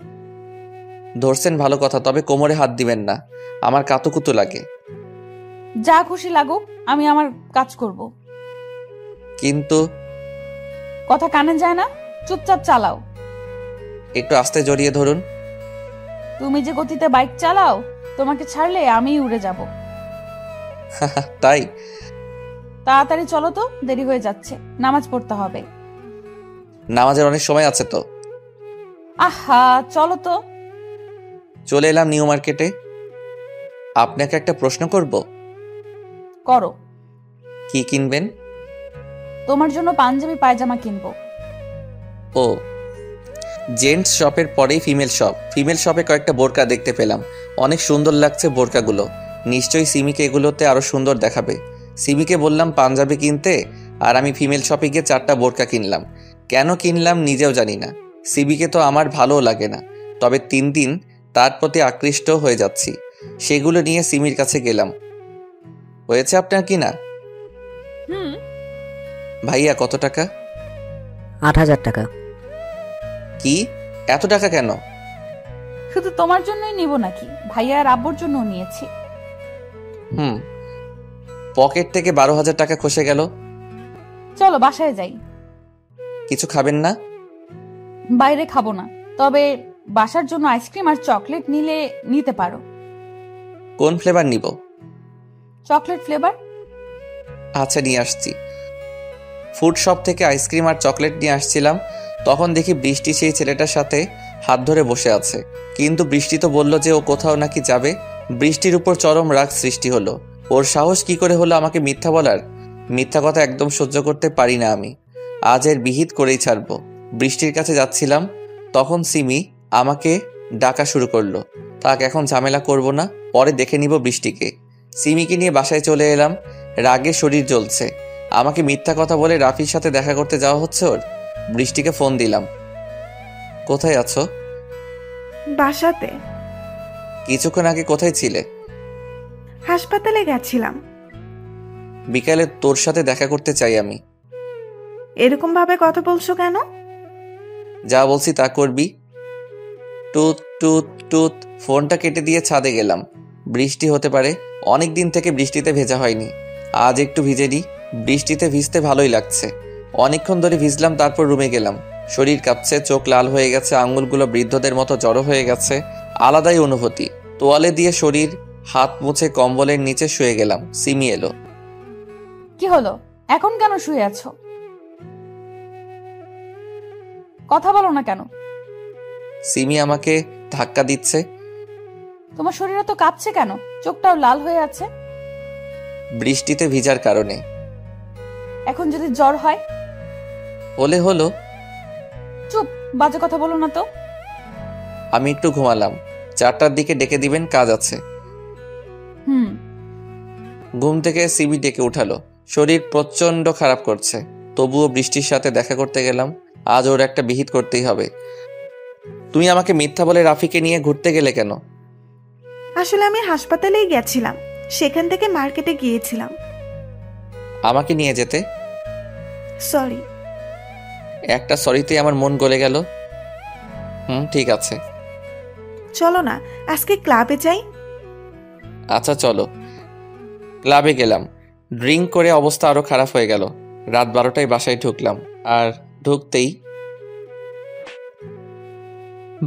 ধরছেন ভালো কথা, তবে কোমরে হাত দিবেন না, আমার কাতুকুতু লাগে। যা খুশি লাগুক, আমি আমার কাজ করব। কিন্তু কথা কানে যায় না, চুপচাপ চালাও। একটু আস্তে জড়িয়ে ধরুন। তুমি যে গতিতে বাইক চালাও, তোমাকে ছাড়লে আমি উড়ে যাব। তাই? তাড়াতাড়ি চলো তো, দেরি হয়ে যাচ্ছে, নামাজ পড়তে হবে। নামাজের অনেক সময় আছে তো। আহা চলো তো। চলে এলাম নিউ মার্কেটে। আপনাকে একটা প্রশ্ন করব। করো। কি কিনবেন? তোমার জন্য পাঞ্জাবি পায়জামা কিনবো। ও, জেন্টস শপের পরেই ফিমেল শপে কয়েকটা বোরকা দেখতে পেলাম। অনেক সুন্দর লাগছে বোরকাগুলো। নিশ্চয়ই সিমিকে এগুলোতে আরো সুন্দর দেখাবে। সিমিকে বললাম পাঞ্জাবি কিনতে, আর আমি ফিমেল শপে গিয়ে 4টা বোরকা কিনলাম। কেন কিনলাম নিজেও জানি না। সিমিকে তো আমার ভালোও লাগে না, তবে 3 দিন তার প্রতি আকৃষ্ট হয়ে যাচ্ছি। সেগুলো নিয়ে সিমির কাছে গেলাম। হয়েছে আপনার কিনা? ভাইয়া কত টাকা? 8,000 টাকা। কি, এত টাকা কেন? শুধু তোমার জন্যই নিব নাকি, ভাইয়া আর আব্বুর জন্য নিয়েছি। পকেট থেকে 12,000 টাকা খসে গেল। চলো বাসায় যাই। কিছু খাবেন না? বাইরে খাবো না, তবে বাসার জন্য আইসক্রিম আর চকলেট নিতে পারো। কোন ফ্লেভার নিব? Chocolate flavour. আচ্ছা নিয়ে আসছি। ফুড শপ থেকে আইসক্রিম আর চকলেট নিয়ে আসছিলাম, তখন দেখি বৃষ্টি সেই ছেলেটার সাথে হাত ধরে বসে আছে। কিন্তু বৃষ্টি তো বলল যে ও কোথাও নাকি যাবে। বৃষ্টির উপর চরম রাগ সৃষ্টি হলো। ওর সাহস কি করে হলো আমাকে মিথ্যা বলার? মিথ্যা কথা একদম সহ্য করতে পারি না আমি। আজ এর বিহিত করেই ছাড়বো। বৃষ্টির কাছে যাচ্ছিলাম, তখন সিমি আমাকে ডাকা শুরু করলো। তাক এখন ঝামেলা করব না, পরে দেখে নিব বৃষ্টিকে। সিমিকে নিয়ে বাসায় চলে এলাম। রাগে শরীর জ্বলছে। আমাকে মিথ্যা কথা বলে রাফির সাথে দেখা করতে যাওয়া হচ্ছে ওর। বৃষ্টিকে ফোন দিলাম। কোথায় আছো? বাসাতে। কিছুক্ষণ আগে কোথায় ছিলে? হাসপাতালে গেছিলাম। বিকালে তোর সাথে দেখা করতে চাই আমি। এরকম ভাবে কথা বলছো কেন? যা বলছি তা করবি। টুত টুত টুত। ফোনটা কেটে দিয়ে ছাদে গেলাম। বৃষ্টি হতে পারে, অনেক দিন থেকে বৃষ্টিতে ভেজা হয়নি। আজ একটু ভিজে নি। বৃষ্টিতে ভিজতে ভালোই লাগছে। অনেকক্ষণ ধরে ভিজলাম, তারপর রুমে গেলাম। শরীর কাঁপছে, চোখ লাল হয়ে গেছে, আঙুলগুলো বৃদ্ধদের মতো জড়ো হয়ে গেছে। আলাদাই অনুভূতি। তোয়ালে দিয়ে শরীর হাত মুছে কম্বলের নিচে শুয়ে গেলাম। সিমি এলো। কি হলো, এখন কেন শুয়ে আছো? কথা বলো না কেন? সিমি আমাকে ধাক্কা দিচ্ছে। তোমার শরীর তো কাঁপছে কেন? চোখটাও লাল হয়ে আছে। বৃষ্টিতে ভিজার কারণে। এখন যদি জ্বর হয়? হলে হলো। চুপ, বাজে কথা বলো না তো। আমি একটু ঘুমালাম, 4টার দিকে ডেকে দিবেন, কাজ আছে। ঘুম থেকে সিবি ডেকে উঠালো। শরীর প্রচন্ড খারাপ করছে, তবুও বৃষ্টির সাথে দেখা করতে গেলাম। আজ ওর একটা বিহিত করতেই হবে। তুমি আমাকে মিথ্যা বলে রাফিকে নিয়ে ঘুরতে গেলে কেন? আসলে আমি হাসপাতালেই গেছিলাম, সেখান থেকে মার্কেটে গিয়েছিলাম। আমাকে নিয়ে যেতে? সরি। একটা সরিতে আমার মন গলে গেল। ঠিক আছে, চলো না আজকে ক্লাবে যাই। আচ্ছা চলো। ক্লাবে গেলাম। ড্রিঙ্ক করে অবস্থা আরো খারাপ হয়ে গেল। রাত 12টায় বাসায় ঢুকলাম, আর ঢুকতেই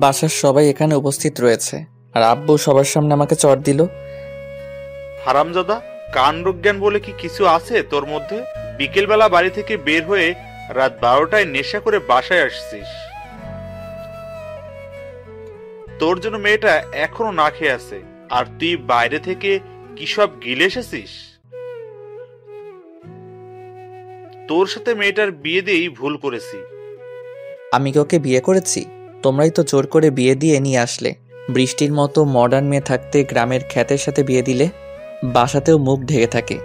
বাসার সবাই এখানে উপস্থিত রয়েছে, আর আব্বু সবার সামনে আমাকে চড় দিল। হারামজাদা, কাণ্ডজ্ঞান বলে কি কিছু আছে তোর মধ্যে? বিকেলবেলা বাড়ি থেকে বের হয়ে রাত 12টায় নেশা করে বাসায় আসছিস। তোর জন্য মেয়েটা এখনো না খেয়ে আছে, আর তুই বাইরে থেকে কি সব গিলে এসেছিস? তোর সাথে মেয়েটার বিয়ে দিয়েই ভুল করেছি। আমি কি ওকে বিয়ে করেছি? তোমরাই তো জোর করে বিয়ে দিয়ে নিয়ে আসলে। বৃষ্টির মতো মডার্ন মেয়ে থাকতে গ্রামের খ্যাতের সাথে বিয়ে দিলে, বাসাতেও মুখ ঢেকে থাকে।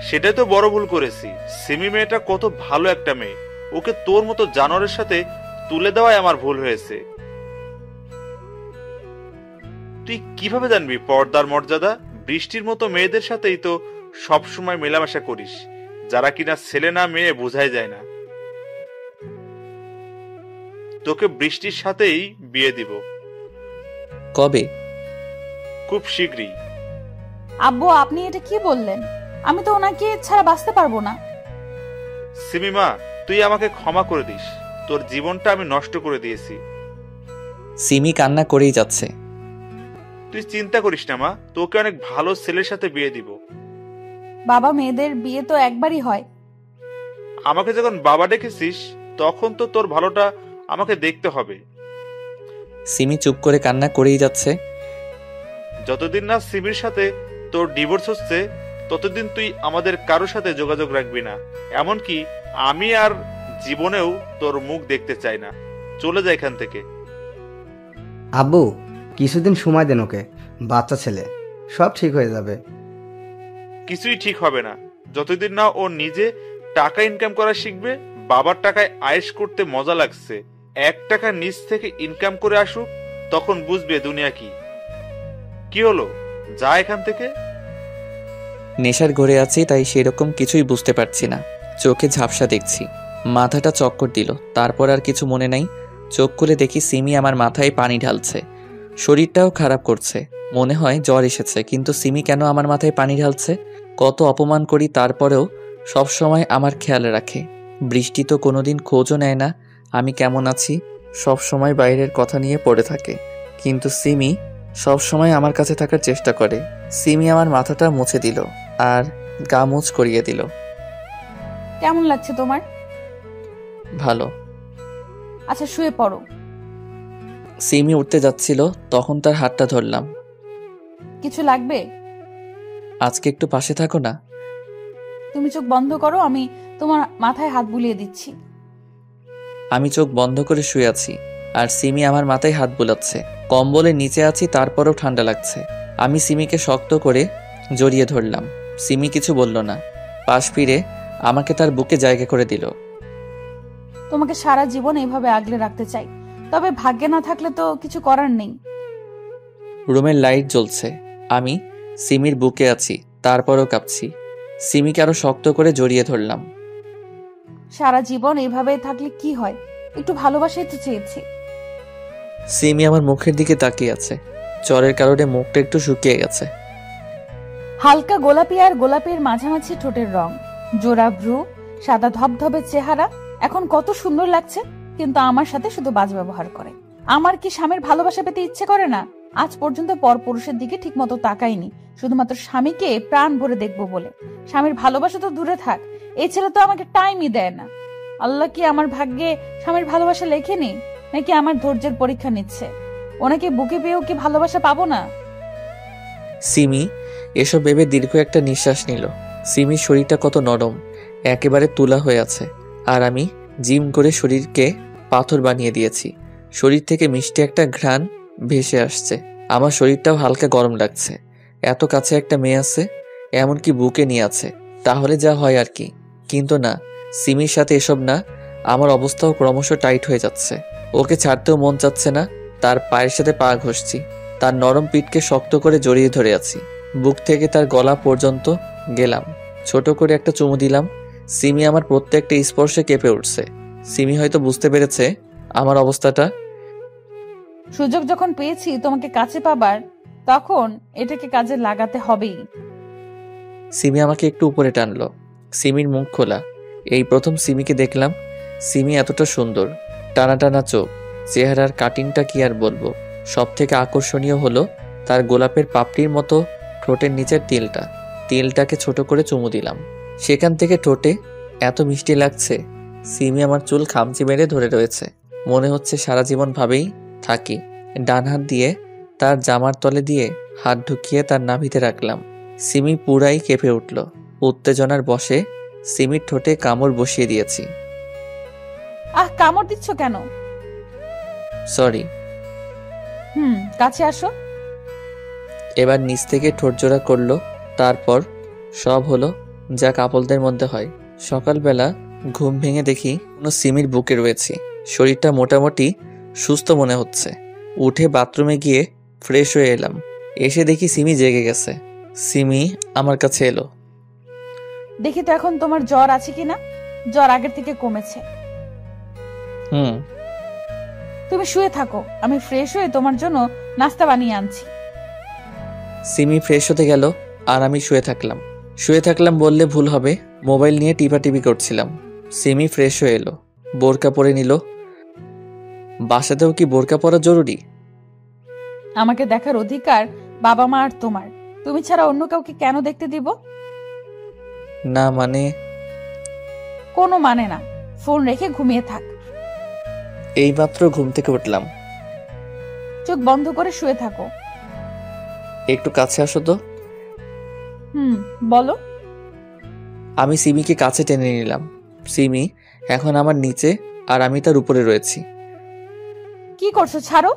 সেটাই তো বড় ভুল করেছি। সিমি মেয়েটা কত ভালো একটা মেয়ে, ওকে তোর মতো জানোয়ারের সাথে তুলে দেওয়াই আমার ভুল হয়েছে। তুই কিভাবে জানবি পর্দার মর্যাদা? বৃষ্টির মতো মেয়েদের সাথেই তো সবসময় মেলামেশা করিস, যারা কিনা ছেলে না মেয়ে বোঝাই যায় না। তোকে বৃষ্টির সাথেই বিয়ে দিব। কবে? খুব শীঘ্রই। আব্বু, আপনি এটা কি বললেন? আমি তো ওনাকে ছাড়া বাঁচতে পারবো না। সিমিমা, তুই আমাকে ক্ষমা করে দিস, তোর জীবনটা আমি নষ্ট করে দিয়েছি। সিমি কান্না করেই যাচ্ছে। তুই চিন্তা করিস না মা, তোকে অনেক ভালো ছেলের সাথে বিয়ে দিব। বাবা, মেয়েদের বিয়ে তো একবারই হয়। আমাকে যখন বাবা ডেকেছিস, তখন তো তোর ভালোটা আমাকে দেখতে হবে। সিমি চুপ করে কান্না করেই যাচ্ছে। যতদিন না সিমির সাথে তোর ডিভোর্স হচ্ছে, ততদিন তুই আমাদের কারোর সাথে যোগাযোগ রাখবি না। এমনকি আমি আর জীবনেও তোর মুখ দেখতে চাই না। চলে যা এখান থেকে। আব্বু, কিছুদিন সময় দেন ওকে, বাচ্চা ছেলে, সব ঠিক হয়ে যাবে। কিছুই ঠিক হবে না যতদিন না ও নিজে টাকা ইনকাম করা শিখবে। বাবার টাকায় আয়েশ করতে মজা লাগছে, 1 টাকা নিজ থেকে ইনকাম করে আসুক, তখন বুঝবে দুনিয়া কি। কি হলো, যা এখান থেকে। নেশার ঘরে আছি, তাই সেরকম কিছুই বুঝতে পারছি না। চোখে ঝাপসা দেখছি, মাথাটা চক্কর দিল। তারপর আর কিছু মনে নাই। চোখ খুলে দেখি সিমি আমার মাথায় পানি ঢালছে। শরীরটাও খারাপ করছে, মনে হয় জ্বর এসেছে। কিন্তু সিমি কেন আমার মাথায় পানি ঢালছে? কত অপমান করি, তারপরেও সব সময় আমার খেয়াল রাখে। বৃষ্টি তো কোনোদিন খোঁজও নেয় না আমি কেমন আছি, সব সময় বাইরের কথা নিয়ে পড়ে থাকে। কিন্তু সিমি সব সময় আমার কাছে থাকার চেষ্টা করে। সিমি আমার মাথাটা মুছে দিল আর গা মুছ করিয়ে দিল। কেমন লাগছে তোমার? ভালো। আচ্ছা, শুয়ে পড়ো। সিমি উঠতে যাচ্ছিল, তখন তার হাতটা ধরলাম। কিছু লাগবে? আজকে একটু পাশে থাকো না। তুমি চোখ বন্ধ করো, আমি তোমার মাথায় হাত বুলিয়ে দিচ্ছি। আমি চোখ বন্ধ করে শুয়ে আছি, আর সিমি আমার মাথায় হাত বুলাচ্ছে। কম্বলের নিচে আছি, তারপরেও ঠান্ডা লাগছে। আমি সিমিকে শক্ত করে জড়িয়ে ধরলাম। সিমি কিছু বলল না, পাশ ফিরে আমাকে তার বুকে জায়গা করে দিল। তোমাকে সারা জীবন এইভাবে আগলে রাখতে চাই, তবে ভাগ্যে না থাকলে তো কিছু করার নেই। রুমের লাইট জ্বলছে, আমি সিমির বুকে আছি, তারপরও কাঁপছি। সিমিকে আরো শক্ত করে জড়িয়ে ধরলাম। সারা জীবন এইভাবে থাকলে কি হয়? একটু ভালোবাসাই তো চেয়েছি। সিমি আমার মুখের দিকে তাকিয়ে আছে, জ্বরের কারণে মুখটা একটু শুকিয়ে গেছে। হালকা গোলাপি আর গোলাপের মাঝামাঝি ঠোঁটের রং, জোড়া ভ্রু, সাদা ধবধবে চেহারা, এখন কত সুন্দর লাগছে। কিন্তু আমার সাথে শুধু বাজ ব্যবহার করে। আমার কি স্বামীর ভালোবাসা পেতে ইচ্ছে করে না? আজ পর্যন্ত পরপুরুষের দিকে ঠিক মতো তাকাইনি, শুধুমাত্র স্বামীকে প্রাণ ভরে দেখবো বলে। স্বামীর ভালোবাসা তো দূরে থাক, এই ছেলে তো আমাকে টাইমই দেয় না। আল্লাহ কি আমার ভাগ্যে স্বামীর ভালোবাসা লেখেনি, নাকি আমার ধৈর্যের পরীক্ষা নিচ্ছে? ওনাকে বুকে পেয়েও কি ভালোবাসা পাবো না? সিমি এসব ভেবে দীর্ঘ একটা নিঃশ্বাস নিল। সিমির শরীরটা কত নরম, একেবারে তুলা হয়ে আছে। আর আমি জিম করে শরীরকে পাথর বানিয়ে দিয়েছি। শরীর থেকে মিষ্টি একটা ঘ্রাণ ভেসে আসছে। আমার শরীরটাও হালকা গরম লাগছে। এত কাছে একটা মেয়ে আছে, এমনকি বুকে নিয়ে আছে, তাহলে যা হয় আর কি। কিন্তু না, সিমির সাথে এসব না। আমার অবস্থাও ক্রমশ টাইট হয়ে যাচ্ছে। ওকে ছাড়তেও মন চাচ্ছে না। তার পায়ের সাথে পা ঘষছি, তার নরম পিঠকে শক্ত করে জড়িয়ে ধরে আছি। বুক থেকে তার গলা পর্যন্ত গেলাম, ছোট করে একটা চুমু দিলাম। সিমি আমার প্রত্যেকটা স্পর্শে কেঁপে উঠছে। সিমি হয়তো বুঝতে পেরেছে আমার অবস্থাটা। সুযোগ যখন পেয়েছি তোমাকে কাছে পাবার, তখন এটাকে কাজে লাগাতে হবেই। সিমি আমাকে একটু উপরে টানলো। সিমির মুখ খোলা। এই প্রথম সিমিকে দেখলাম। সিমি এতটা সুন্দর, টানা টানা চোখ, চেহারার কাটিংটা কি আর বলবো। সব থেকে আকর্ষণীয় হলো তার গোলাপের পাপড়ির মতো ঠোঁটের নিচের তিলটা। তিলটাকে ছোট করে চুমু দিলাম। সেখান থেকে ঠোঁটে এত মিষ্টি লাগছে। সিমি আমার চুল খামচি মেরে ধরে রয়েছে। মনে হচ্ছে সারা জীবন ভাবেই থাকি। ডান হাত দিয়ে তার জামার তলে দিয়ে হাত ঢুকিয়ে তার নাভিতে রাখলাম। সিমি পুরাই কেঁপে উঠল। উত্তেজনার বশে সিমির ঠোঁটে কামড় বসিয়ে দিয়েছি। কামড় দিচ্ছ কেন? সরি। কাছে আসো। এবার নিচ থেকে ঠোঁট জোড়া করলো। তারপর সব হলো যা কাপলদের মধ্যে হয়। সকালবেলা ঘুম ভেঙে দেখি কোনো সিমির বুকে রয়েছি। শরীরটা মোটামুটি সুস্থ মনে হচ্ছে। উঠে বাথরুমে গিয়ে ফ্রেশ হয়ে এলাম। এসে দেখি সিমি জেগে গেছে। সিমি আমার কাছে এলো। দেখি তো এখন তোমার জ্বর আছে কিনা। জ্বর আগের থেকে কমেছে। তুমি শুয়ে থাকো, আমি ফ্রেশ হয়ে তোমার জন্য নাস্তা বানিয়ে আনছি। সিমি ফ্রেশ হতে গেল আর আমি শুয়ে থাকলাম বললে ভুল হবে। মোবাইল নিয়ে টিপাটিপি করছিলাম। সিমি ফ্রেশ হয়ে এলো, বোরকা পরে নিল। বাসাতেও কি বোরকা পরা জরুরি? আমাকে দেখার অধিকার বাবা মা আর তোমার। তুমি ছাড়া অন্য কাউকে কেন দেখতে দিব? না মানে? কোনো মানে না। ফোন রেখে ঘুমিয়ে থাক। এইমাত্র ঘুম থেকে উঠলাম। চোখ বন্ধ করে শুয়ে থাকো। একটু কাছে আসো তো। বলো। আমি সিমিকে কাছে টেনে নিলাম। সিমি এখন আমার নিচে আর আমি তার উপরে রয়েছি। কি করছো? ছাড়ো।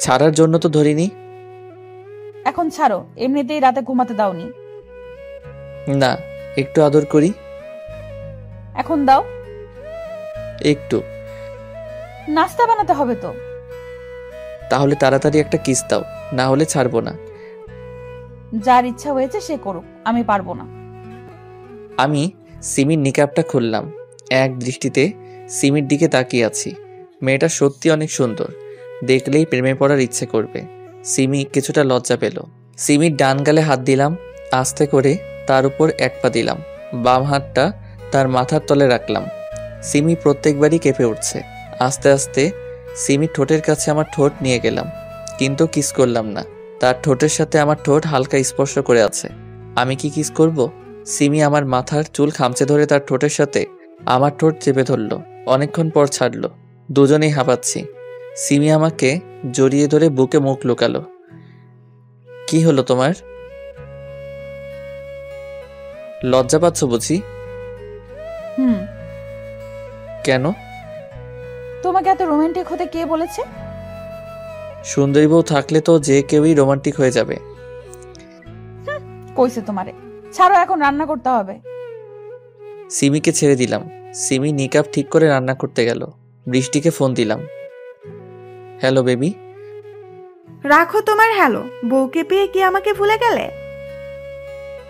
ছাড়ার জন্য তো ধরিনি। এখন ছাড়ো, এমনিতেই রাতে ঘুমাতে দাওনি। না, একটু আদর করি। এখন দাও। একটু। নাস্তা বানাতে হবে তো। তাহলে তাড়াতাড়ি একটা কিস দাও, না হলে ছাড়বো না। যার ইচ্ছা হয়েছে সে করুক, আমি পারবো না। আমি সিমির নিকাবটা খুললাম। এক দৃষ্টিতে সিমির দিকে তাকিয়ে আছি। মেয়েটা সত্যি অনেক সুন্দর, দেখলেই প্রেমে পড়ার ইচ্ছে করবে। সিমি কিছুটা লজ্জা পেল। সিমির ডান গালে হাত দিলাম, আস্তে করে তার উপর এক পা দিলাম। বাম হাতটা তার মাথার তলে রাখলাম। সিমি প্রত্যেকবারই কেঁপে উঠছে। আস্তে আস্তে সিমির ঠোঁটের কাছে আমার ঠোঁট নিয়ে গেলাম, কিন্তু কিস করলাম না। তার ঠোঁটের সাথে আমার ঠোঁট হালকা স্পর্শ করে আছে। আমি কি কিস করব? সিমি আমার মাথার চুল খামচে ধরে তার ঠোঁটের সাথে আমার ঠোঁট চেপে ধরল। অনেকক্ষণ পর ছাড়লো। দুজনেই হাঁপাচ্ছি। সিমি আমাকে জড়িয়ে ধরে বুকে মুখ লুকালো। কি হলো তোমার? লজ্জা পাচ্ছ বুঝি? কেন? তোমাকে এত রোমান্টিক হতে কে বলেছে? সুন্দরী বউ থাকলে তো যে কেউই রোমান্টিক হয়ে যাবে। কইছে তোমারে। ছাড়ো, এখন রান্না করতে হবে। সিমিকে ছেড়ে দিলাম। সিমি নিকাব ঠিক করে রান্না করতে গেল। বৃষ্টিকে ফোন দিলাম। Hello baby. রাখো তোমার হ্যালো, বউকে পেয়ে কি আমাকে ভুলে গেলে?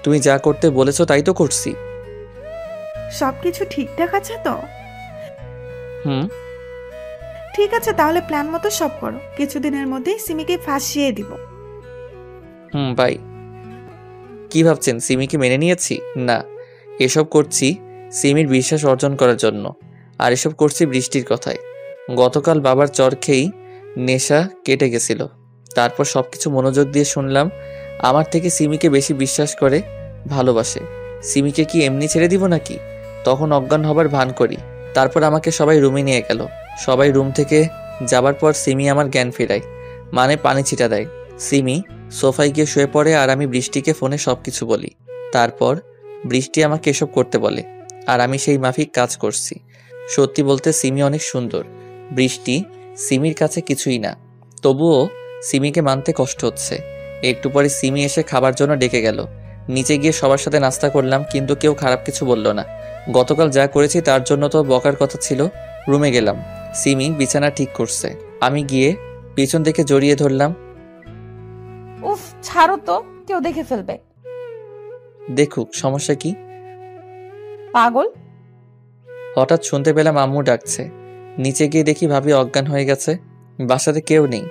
তুমি যা করতে বলেছো তাই তো করছি। সবকিছু ঠিকঠাক আছে তো? ঠিক আছে, তাহলে প্ল্যান মতো সব করো। কিছুদিনের মধ্যেই সিমিকে ফাঁসিয়ে দিব। বাই। কি ভাবছেন সিমিকে মেনে নিয়েছি? না, এসব করছি সিমির বিশ্বাস অর্জন করার জন্য। আর এসব করছি বৃষ্টির কথায়। গতকাল বাবার চর খেয়েই নেশা কেটে গেছিল। তারপর সবকিছু মনোযোগ দিয়ে শুনলাম আমার থেকে সিমিকে বেশি বিশ্বাস করে, ভালোবাসে। সিমিকে কি এমনি ছেড়ে দিব নাকি? তখন অজ্ঞান হবার ভান করি। তারপর আমাকে সবাই রুমে নিয়ে গেল। সবাই রুম থেকে যাবার পর সিমি আমার জ্ঞান ফেরায়, মানে পানি ছিটা দেয়। সিমি সোফায় গিয়ে শুয়ে পড়ে আর আমি বৃষ্টিকে ফোনে সব কিছু বলি। তারপর বৃষ্টি আমাকে এসব করতে বলে আর আমি সেই মাফিক কাজ করছি। সত্যি বলতে সিমি অনেক সুন্দর। বৃষ্টি সিমির কাছে কিছুই না, তবুও সিমিকে মানতে কষ্ট হচ্ছে। একটু পরে সিমি এসে খাবার জন্য ডেকে গেল। নিচে গিয়ে সবার সাথে নাস্তা করলাম, কিন্তু কেউ খারাপ কিছু বলল না। গতকাল যা করেছি তার জন্য তো বকার কথা ছিল। রুমে গেলাম, সিমি বিছানা ঠিক করছে। আমি গিয়ে পিছন থেকে জড়িয়ে ধরলাম। উফ, ছাড়ো তো, কেউ দেখে ফেলবে। দেখুক, সমস্যা কি? পাগল। হঠাৎ শুনতে পেলাম আম্মু ডাকছে। নিচে গিয়ে দেখি ভাবি অজ্ঞান হয়ে গেছে। বাসাতে কেউ নেই।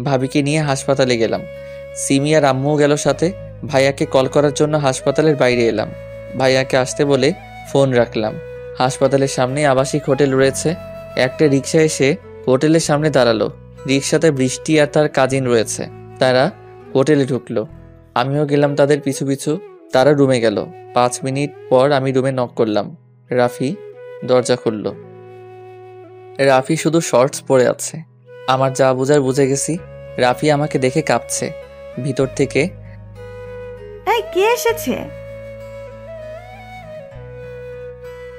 ভাবিকে নিয়ে হাসপাতালে গেলাম। সিমি আর আম্মুও গেল সাথে। ভাইয়াকে কল করার জন্য হাসপাতালের বাইরে এলাম। ভাইয়াকে আসতে বলে ফোন রাখলাম। হাসপাতালের সামনে আবাসিক হোটেল রয়েছে। একটা রিক্সা এসে হোটেলের সামনে দাঁড়ালো। রিক্সাতে বৃষ্টি আর তার কাজিন রয়েছে। তারা হোটেলে ঢুকলো, আমিও গেলাম তাদের পিছু পিছু। তারা রুমে গেল। 5 মিনিট পর আমি রুমে নক করলাম। রাফি দরজা খুলল। রাফি শুধু শর্টস পরে আছে। আমার যা বুঝার বুঝে গেছি। রাফি আমাকে দেখে কাঁপছে। ভিতর থেকে, এই কে এসেছে?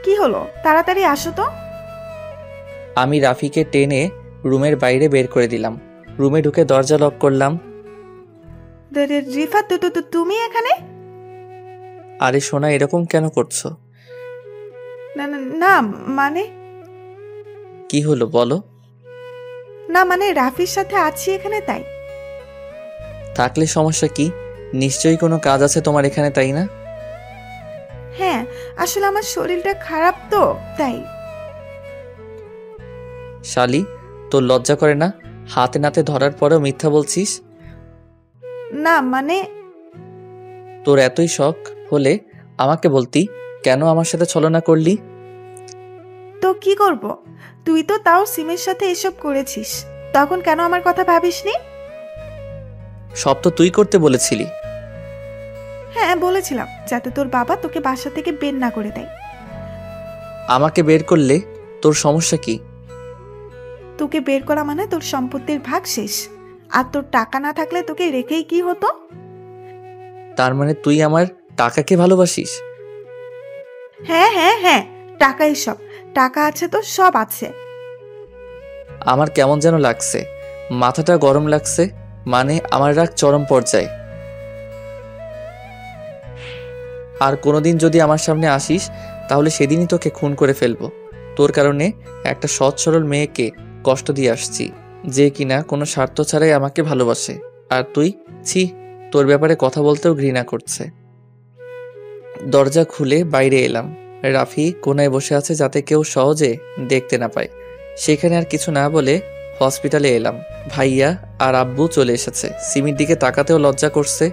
কি হলো, তাড়াতাড়ি আসো তো। আমি রাফিকে টেনে রুমের বাইরে বের করে দিলাম। রুমে ঢুকে দরজা লক করলাম। রিফাত, তুমি এখানে? আরে সোনা, এরকম কেন করছো? না না, না মানে কি হলো বলো? না মানে রাফির সাথে আছি এখানে, তাই। থাকলে সমস্যা কি? নিশ্চয়ই কোনো কাজ আছে তোমার এখানে, তাই না? হ্যাঁ, আসলে আমার শরীরটা খারাপ তো, তাই। শালি, তোর লজ্জা করে না? হাতে নাতে ধরার পরেও মিথ্যা বলছিস। না মানে তোর এতই শখ হলে আমাকে বলতি, কেন আমার সাথে ছলনা করলি? তো কি করব? তুই তো তাও সিমের সাথে এসব করেছিস, তখন কেন আমার কথা ভাবিসনি? সব তো তুই করতে বলেছিলি। হ্যাঁ বলেছিলাম, যাতে তোর বাবা তোকে বাসা থেকে বের না করে দেয়। আমাকে বের করলে তোর সমস্যা কি? তোকে বের করা মানে তোর সম্পত্তির ভাগ শেষ। আর তোর টাকা না থাকলে তোকে রেখেই কি হতো? তার মানে তুই আমার টাকাকে ভালোবাসিস? হ্যাঁ হ্যাঁ হ্যাঁ, টাকাই সব। টাকা আছে তো সব আছে। আমার কেমন যেন লাগছে, মাথাটা গরম লাগছে। মানে আমার রাগ চরম পর্যায়ে। আর কোনোদিন যদি আমার সামনে আসিস তাহলে সেদিনই তোকে খুন করে ফেলবো। তোর কারণে একটা সৎ সরল মেয়েকে কষ্ট দিয়ে আসছি, যে কিনা কোনো স্বার্থ ছাড়াই আমাকে ভালোবাসে। আর তুই, ছি, তোর ব্যাপারে কথা বলতেও ঘৃণা করছে। দরজা খুলে বাইরে এলাম। রাফি কোনায় বসে আছে, যাতে কেউ সহজে দেখতে না পায়। সেখানে আর কিছু না বলে হসপিটালে এলাম। ভাইয়া আর আব্বু চলে এসেছে। সিমির দিকে তাকাতেও লজ্জা করছে।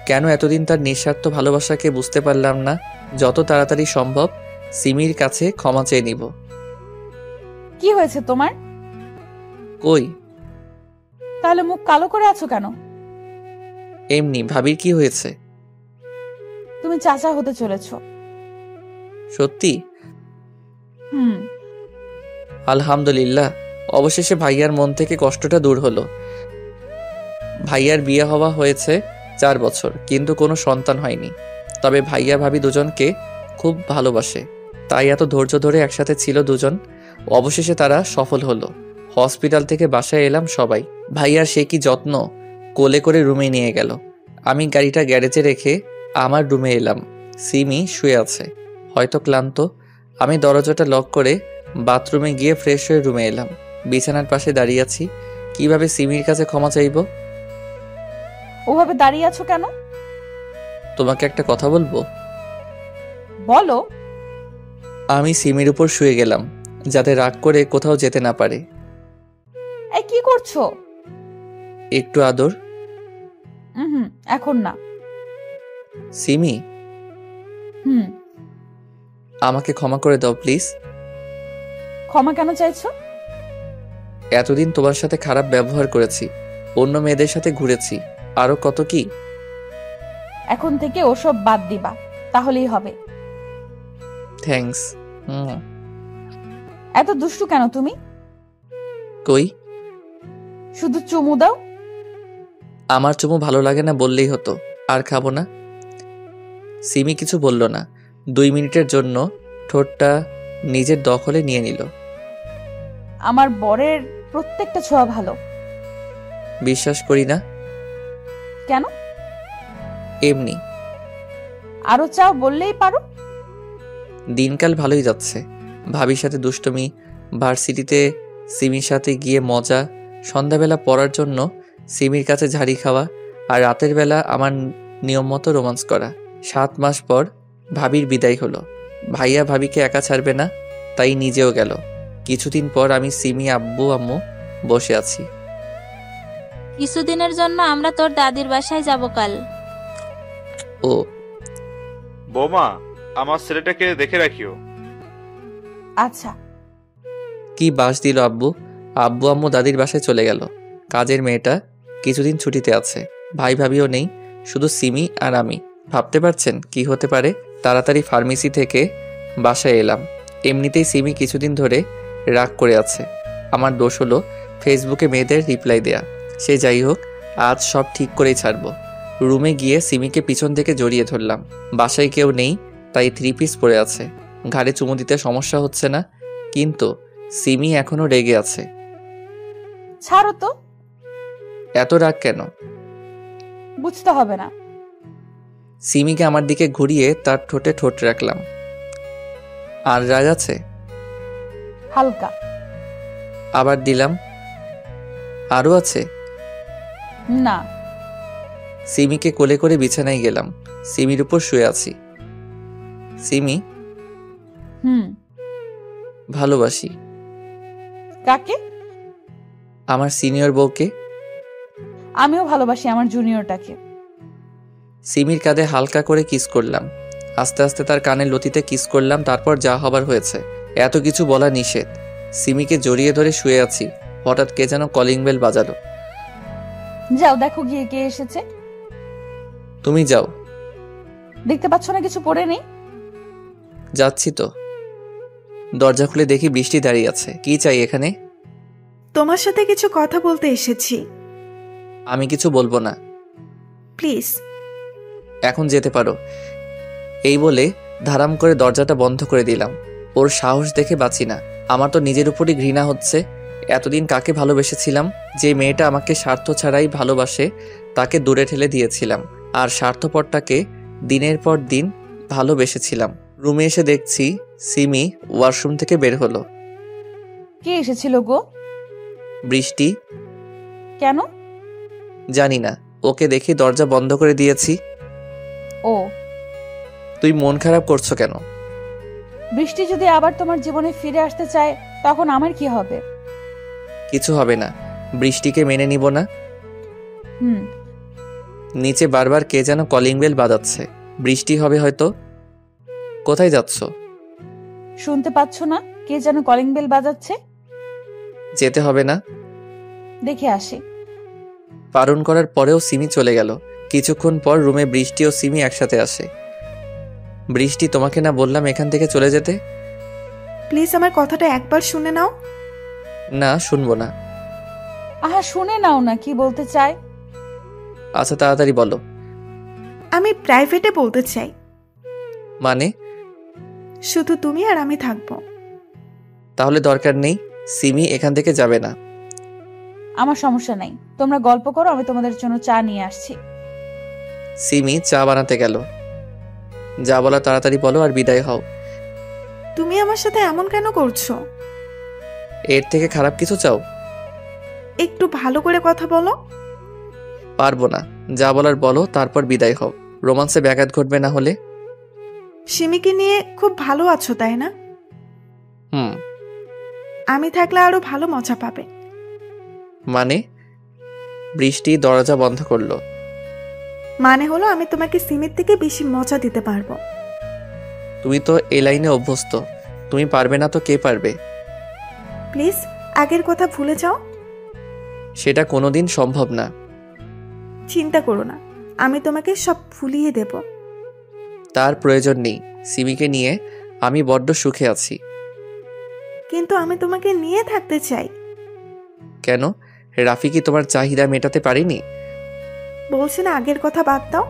কেন এতদিন তার নিঃস্বার্থ ভালোবাসাকে বুঝতে পারলাম না। যত তাড়াতাড়ি সম্ভব সিমির কাছে ক্ষমা চেয়ে নিব। কি হয়েছে তোমার? কই? তাহলে মুখ কালো করে আছো কেন? এমনি। ভাবির কি হয়েছে? তুমি চাচা হতে চলেছো। সত্যি? হুম। আলহামদুলিল্লাহ, অবশেষে ভাইয়ার মন থেকে কষ্টটা দূর হলো। ভাইয়ার বিয়ে হওয়া হয়েছে 4 বছর, কিন্তু কোনো সন্তান হয়নি। তবে ভাইয়া ভাবি দুজনকে খুব ভালোবাসে, তাই এত ধৈর্য ধরে একসাথে ছিল দুজন। অবশেষে তারা সফল হলো। হসপিটাল থেকে বাসায় এলাম সবাই। ভাইয়ার সে কি যত্ন, কোলে করে রুমে নিয়ে গেল। আমি গাড়িটা গ্যারেজে রেখে আমার রুমে এলাম। সিমি শুয়ে আছে, হয়তো ক্লান্ত। আমি দরজাটা লক করে বাথরুমে গিয়ে ফ্রেশ হয়ে রুমে এলাম। বিছানার পাশে দাঁড়িয়ে আছি। কিভাবে সিমির কাছে ক্ষমা চাইব? ওভাবে দাঁড়িয়ে আছো কেন? তোমাকে একটা কথা বলবো। বলো। আমি সিমির উপর শুয়ে গেলাম, যাতে রাগ করে কোথাও যেতে না পারে। এই কি করছো? একটু আদর। হুম, এখন না। সিমি, হুম। আমাকে ক্ষমা করে দাও প্লিজ। ক্ষমা কেন চাইছো? এতদিন তোমার সাথে খারাপ ব্যবহার করেছি, অন্য মেয়েদের সাথে ঘুরেছি, আরো কত কি। এখন থেকে ওসব বাদ দিবা, তাহলেই হবে। থ্যাঙ্কস। এত দুষ্টু কেন তুমি? কই, শুধু চুমু দাও। আমার চুমু ভালো লাগে না বললেই হতো, আর খাবো না। সিমি কিছু বলল না। 2 মিনিটের জন্য ঠোঁটটা নিজের দখলে নিয়ে নিল। আমার বরের প্রত্যেকটা ছোঁয়া ভালো। বিশ্বাস করি না। কেন? এমনি। আরো চাও বললেই পারো। দিনকাল ভালোই যাচ্ছে। ভাবির সাথে দুষ্টমি, ভার্সিটিতে সিমির সাথে গিয়ে মজা, সন্ধ্যাবেলা পড়ার জন্য সিমির কাছে ঝাড়ি খাওয়া, আর রাতের বেলা আমার নিয়ম মতো রোমান্স করা। 7 মাস পর ভাবির বিদায় হলো। ভাইয়া ভাবিকে একা ছাড়বে না, তাই নিজেও গেল। কিছুদিন পর আমি, সিমি, আব্বু আম্মু বসে আছি। কিছুদিনের জন্য আমরা তোর দাদির বাসায় যাব কাল। ও বৌমা, আমার ছেলেটাকে দেখে রাখিও। আচ্ছা। কি বাস দিল আব্বু। আব্বু আম্মু দাদির বাসায় চলে গেল। কাজের মেয়েটা কিছুদিন ছুটিতে আছে। ভাই ভাবিও নেই, শুধু সিমি আর আমি। ভাবতে পারছেন কি হতে পারে? তাড়াতাড়ি ফার্মেসি থেকে বাসায় এলাম। এমনিতেই সিমি কিছুদিন ধরে রাগ করে আছে। আমার দোষ হলো ফেসবুকে মেয়েদের রিপ্লাই দেয়া। সে যাই হোক, আজ সব ঠিক করেই ছাড়বো। রুমে গিয়ে সিমিকে পিছন থেকে জড়িয়ে ধরলাম। বাসায় কেউ নেই, তাই 3 পিস পরে আছে। ঘাড়ে চুমু দিতে সমস্যা হচ্ছে না, কিন্তু সিমি এখনো রেগে আছে। ছাড়ো তো। এত রাগ কেন? বুঝতে হবে না। সিমিকে আমার দিকে ঘুরিয়ে তার ঠোঁটে ঠোঁট রাখলাম। আর রাগ আছে? হালকা। আবার দিলাম। আরও আছে? না। সিমিকে কোলে করে বিছানায় গেলাম। সিমির উপর শুয়ে আছি। সিমি, ভালোবাসি। কাকে? আমার সিনিয়র বউকে। আমিও ভালোবাসি আমার জুনিয়রটাকে। সিমির কাঁধে হালকা করে কিস করলাম। আস্তে আস্তে তার কানের লতিতে কিস করলাম। তারপর যা হবার হয়েছে। এত কিছু বলা নিষেধ। সিমিকে জড়িয়ে ধরে শুয়ে আছি। হঠাৎ কে যেন কলিং বেল বাজালো। যাও দেখো গিয়ে কে এসেছে। তুমি যাও। দেখতে পাচ্ছ না কিছু পড়ে নেই? যাচ্ছি তো। দরজা খুলে দেখি বৃষ্টি দাঁড়িয়ে আছে। কি চাই এখানে? তোমার সাথে কিছু কথা বলতে এসেছি। আমি কিছু বলবো না। প্লিজ। এখন যেতে পারো। এই বলে ধারাম করে দরজাটা বন্ধ করে দিলাম। ওর সাহস দেখে বাঁচি না। আমার তো নিজের উপরই ঘৃণা হচ্ছে। এতদিন কাকে ভালোবেসেছিলাম? যে মেয়েটা আমাকে স্বার্থ ছাড়াই ভালোবাসে, তাকে দূরে ঠেলে দিয়েছিলাম। আর স্বার্থপরটাকে দিনের পর দিন ভালোবেসেছিলাম। রুমে এসে দেখছি সিমি ওয়াশরুম থেকে বের হলো। কে এসেছিল গো? বৃষ্টি। কেন? জানি না, ওকে দেখি দরজা বন্ধ করে দিয়েছি। ও। তুই মন খারাপ করছো কেন? বৃষ্টি যদি আবার তোমার জীবনে ফিরে আসতে চায় তখন আমার কি হবে? কিছু হবে না। বৃষ্টিকে মেনে নিব না। নিচে বারবার কে যেন কলিং বেল বাজাচ্ছে। বৃষ্টি হবে হয়তো। কোথায় যাচ্ছ? শুনতে পাচ্ছ না কে যেন কলিং বেল বাজাচ্ছে? যেতে হবে না। দেখে আসি। বারণ করার পরেও সিমি চলে গেল। কিছুক্ষণ পর রুমে বৃষ্টি ও সিমি একসাথে আসে। বৃষ্টি, তোমাকে না বললাম এখান থেকে চলে যেতে? প্লিজ আমার কথাটা একবার শুনে নাও। না, শুনবো না। আহা, শুনে নাও না কি বলতে চাই। আচ্ছা তাড়াতাড়ি বলো। আমি প্রাইভেটে বলতে চাই। মানে? শুধু তুমি আর আমি থাকবো। তাহলে দরকার নেই। সিমি এখান থেকে যাবে না। আমার সমস্যা নাই, তোমরা গল্প করো, আমি তোমাদের জন্য চা নিয়ে আসছি। সিমি চা বানাতে গেল। যা বলা তাড়াতাড়ি বলো আর বিদায় হও। তুমি আমার সাথে এমন কেন করছো? এর থেকে খারাপ কিছু চাও? একটু ভালো করে কথা বলো। পারবো না। যা বলার বলো, তারপর বিদায় হও। রোমান্সে ব্যাঘাত ঘটবে না হলে। সিমিকে নিয়ে খুব ভালো আছো তাই না? আমি থাকলে আরো ভালো মজা পাবে। মানে? বৃষ্টি দরজা বন্ধ করলো। মানে হলো আমি তোমাকে সিমির থেকে বেশি মজা দিতে পারবো। তুমি তো এই লাইনে অভ্যস্ত। তুমি পারবে না তো কে পারবে? প্লিজ আগের কথা ভুলে যাও। সেটা কোনোদিন সম্ভব না। চিন্তা করো না, আমি তোমাকে সব ভুলিয়ে দেব। তার প্রয়োজন নেই। সিমিকে নিয়ে আমি বড্ড সুখে আছি। কিন্তু আমি তোমাকে নিয়ে থাকতে চাই। কেন? রাফি কি তোমার চাহিদা মেটাতে পারেনি? বলছি না আগের কথা বাদ দাও।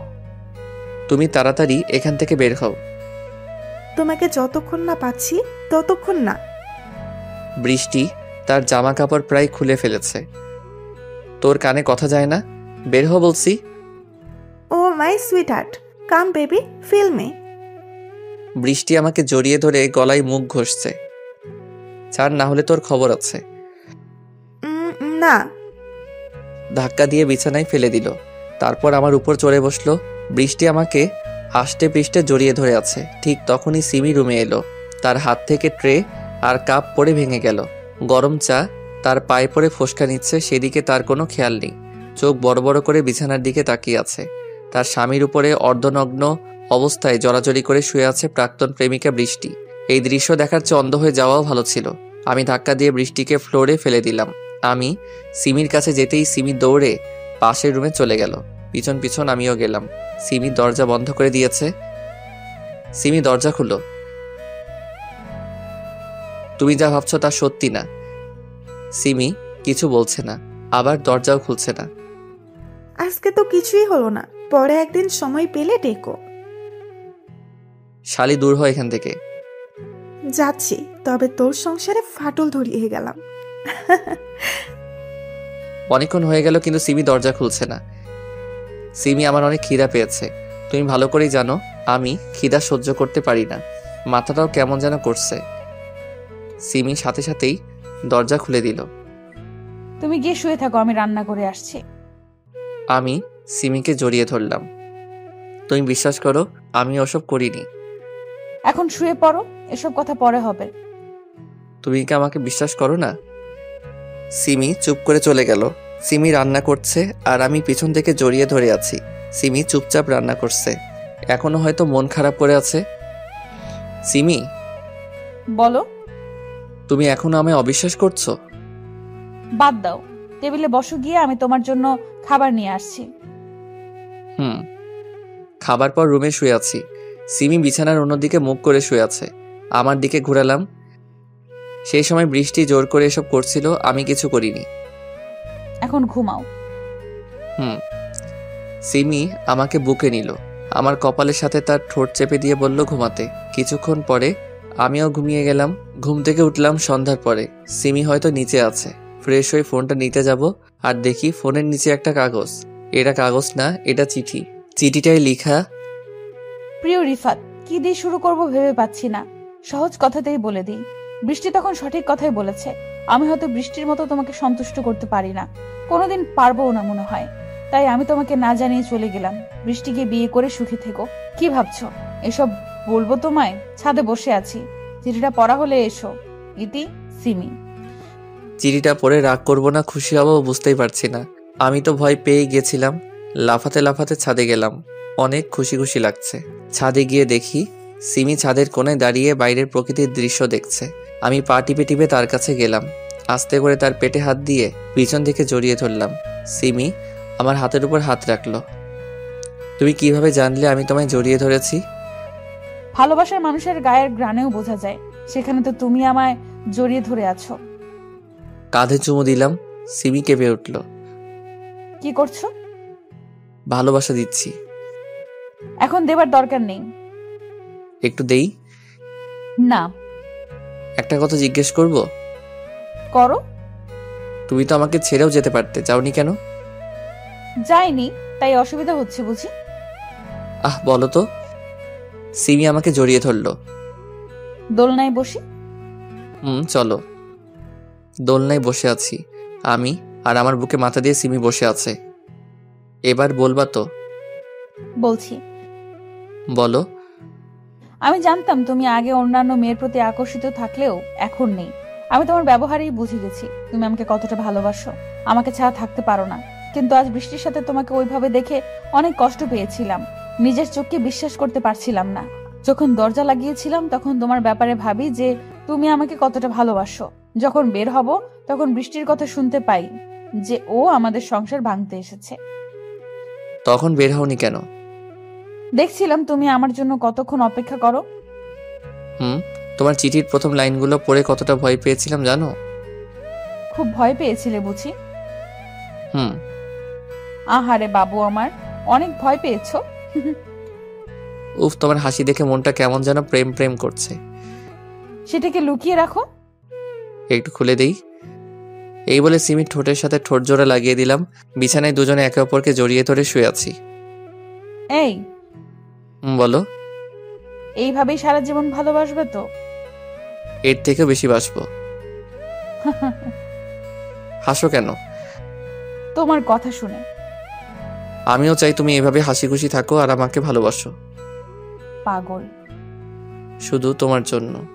তুমি তাড়াতাড়ি এখান থেকে বের হও। তোমাকে যতক্ষণ না পাচ্ছি ততক্ষণ না। বৃষ্টি তার জামা কাপড় প্রায় খুলে ফেলেছে। তোর কানে কথা যায় না? বের হ বলছি। Oh my sweetheart, come baby, feel me. বৃষ্টি আমাকে জড়িয়ে ধরে গলায় মুখ ঘষছে। ছাড়, না হলে তোর খবর আছে। না। ধাক্কা দিয়ে বিছানায় ফেলে দিল। তারপর আমার উপর চড়ে বসলো। বৃষ্টি আমাকে আষ্টে পৃষ্ঠে জড়িয়ে ধরে আছে। ঠিক তখনই সিমি রুমে এলো। তার হাত থেকে ট্রে আর কাপ পড়ে ভেঙে গেল। গরম চা তার পায়ে পড়ে ফোসকা নিচ্ছে, সেদিকে তার কোনো খেয়াল নেই। চোখ বড় বড় করে বিছানার দিকে তাকিয়ে আছে। তার স্বামীর উপরে অর্ধনগ্ন অবস্থায় জড়াজড়ি করে শুয়ে আছে প্রাক্তন প্রেমিকা বৃষ্টি। এই দৃশ্য দেখার চেয়ে অন্ধ হয়ে যাওয়াও ভালো ছিল। আমি ধাক্কা দিয়ে বৃষ্টিকে ফ্লোরে ফেলে দিলাম। আমি সিমির কাছে যেতেই সিমি দৌড়ে পাশের রুমে চলে গেল। পিছন পিছন আমিও গেলাম। সিমি দরজা বন্ধ করে দিয়েছে। সিমি, দরজা খুলো। তুমি যা ভাবছো তা সত্যি না। সিমি কিছু বলছে না, আবার দরজাও খুলছে না। আজকে তো কিছুই হলো না, পরে একদিন সময় পেলে ডেকো। শালি, দূর হয় এখান থেকে। যাচ্ছি, তবে তোর সংসারে ফাটল ধরিয়ে গেলাম। অনেকক্ষণ হয়ে গেল কিন্তু সিমি দরজা খুলছে না। সিমি, আমার অনেক খিদা পেয়েছে। তুমি ভালো করেই জানো আমি খিদা সহ্য করতে পারি না। মাথাটাও কেমন যেন করছে। সিমি সাথে সাথেই দরজা খুলে দিল। তুমি গিয়ে শুয়ে থাকো, আমি রান্না করে আসছি। আমি সিমিকে জড়িয়ে ধরলাম। তুমি বিশ্বাস করো, আমি ওসব করিনি। এখন শুয়ে পড়ো, এসব কথা পরে হবে। তুমি কি আমাকে বিশ্বাস করো না? সিমি চুপ করে চলে গেল। সিমি রান্না করছে আর আমি পিছন থেকে জড়িয়ে ধরে আছি। সিমি চুপচাপ রান্না করছে, এখনো হয়তো মন খারাপ করে আছে। সিমি, বলো। তুমি এখনো আমায় অবিশ্বাস করছো? বাদ দাও, টেবিলে বসো গিয়ে, আমি তোমার জন্য খাবার নিয়ে আসছি। খাবার পর রুমে শুয়ে আছি। সিমি বিছানার অন্যদিকে মুখ করে শুয়ে আছে। আমার দিকে ঘুরালাম। সেই সময় বৃষ্টি জোর করে এসব করছিল, আমি কিছু করিনি। এখন ঘুমাও। সিমি আমাকে বুকে নিল, আমার কপালের সাথে তার ঠোঁট চেপে দিয়ে বলল ঘুমাতে। কিছুক্ষণ পরে আমিও ঘুমিয়ে গেলাম। ঘুম থেকে উঠলাম সন্ধ্যার পরে। সিমি হয়তো নিচে আছে। ফ্রেশ হয়ে ফোনটা নিতে যাব আর দেখি ফোনের নিচে একটা কাগজ। এটা কাগজ না, এটা চিঠি। চিঠিটায় লেখা, প্রিয় রিফাত, কি দিয়ে শুরু করব ভেবে পাচ্ছি না। সহজ কথাতেই বলে দিই। বৃষ্টি তখন সঠিক কথাই বলেছে। আমি হয়তো বৃষ্টির মতো তোমাকে সন্তুষ্ট করতে পারি না, কোনোদিন পারবো না মনে হয়। তাই আমি তোমাকে না জানিয়ে চলে গেলাম। বৃষ্টিকে বিয়ে করে সুখী থেকো। কি ভাবছো এসব বলবো তোমায়? ছাদে বসে আছি, চিঠিটা পড়া হলে এসো। ইতি, সিমি। চিঠিটা পড়ে রাগ করবো না খুশি হবো বুঝতেই পারছি না। আমি তো ভয় পেয়ে গেছিলাম। লাফাতে লাফাতে ছাদে গেলাম। অনেক খুশি খুশি লাগছে। ছাদে গিয়ে দেখি সিমি ছাদের কোণে দাঁড়িয়ে বাইরের প্রকৃতির দৃশ্য দেখছে। আমি পা টিপে টিপে তার কাছে গেলাম। আস্তে করে তার পেটে হাত দিয়ে পিছন থেকে জড়িয়ে ধরলাম। সিমি আমার হাতের উপর হাত রাখলো। তুমি কিভাবে জানলে আমি তোমায় জড়িয়ে ধরেছি? ভালোবাসার মানুষের গায়ের ঘ্রাণেও বোঝা যায়। সেখানে তো তুমি আমায় জড়িয়ে ধরে আছো। কাঁধে চুমু দিলাম। সিমি কেঁপে উঠল। কি করছো? ভালোবাসা দিচ্ছি। এখন দেবার দরকার নেই। একটু দেই? না। একটা কথা জিজ্ঞেস করব? করো। তুমি তো আমাকে ছেড়েও যেতে পারতে, যাওনি কেন? যাইনি, তাই অসুবিধা হচ্ছে বুঝি? বলো তো। সিমি আমাকে জড়িয়ে ধরলো। দোলনায় বসি? চলো। দোলনায় বসে আছি আমি, আর আমার বুকে মাথা দিয়ে সিমি বসে আছে। এবার বলবা তো? বলছি। বলো। আমি জানতাম তুমি আগে অন্যান্য মেয়ের প্রতি আকর্ষিত থাকলেও এখন নেই। আমি তোমার ব্যবহারেই বুঝে গেছি তুমি আমাকে কতটা ভালোবাসো। আমাকে ছাড়া থাকতে পারো না। কিন্তু আজ বৃষ্টির সাথে তোমাকে ওইভাবে দেখে অনেক কষ্ট পেয়েছিলাম। নিজের চোখকে বিশ্বাস করতে পারছিলাম না। যখন দরজা লাগিয়েছিলাম তখন তোমার ব্যাপারে ভাবি যে তুমি আমাকে কতটা ভালোবাসো। যখন বের হব তখন বৃষ্টির কথা শুনতে পাই যে ও আমাদের সংসার ভাঙতে এসেছে। তখন বের হওনি কেন? দেখছিলাম তুমি আমার জন্য কতক্ষণ অপেক্ষা করো। তোমার চিঠির প্রথম লাইনগুলো পড়ে কতটা ভয় পেয়েছিলাম জানো? খুব ভয় পেয়েছিলে বুঝি? হুম। আহারে বাবু আমার, অনেক ভয় পেয়েছো? উফ, তোমার হাসি দেখে মনটা কেমন যেন প্রেম প্রেম করছে। সেটাকে লুকিয়ে রাখো। একটু খুলে দেই। এই বলে সিমির ঠোঁটের সাথে ঠোঁট জোড়া লাগিয়ে দিলাম। বিছানায় দুজনে একে অপরকে জড়িয়ে ধরে শুয়ে আছি। এই বলো। এইভাবেই সারা জীবন ভালোবাসবে তো? এর থেকেও বেশি বাসবো। হাসো কেন? তোমার কথা শুনে। আমিও চাই তুমি এভাবে হাসি খুশি থাকো আর আমাকে ভালোবাসো। পাগল। শুধু তোমার জন্য।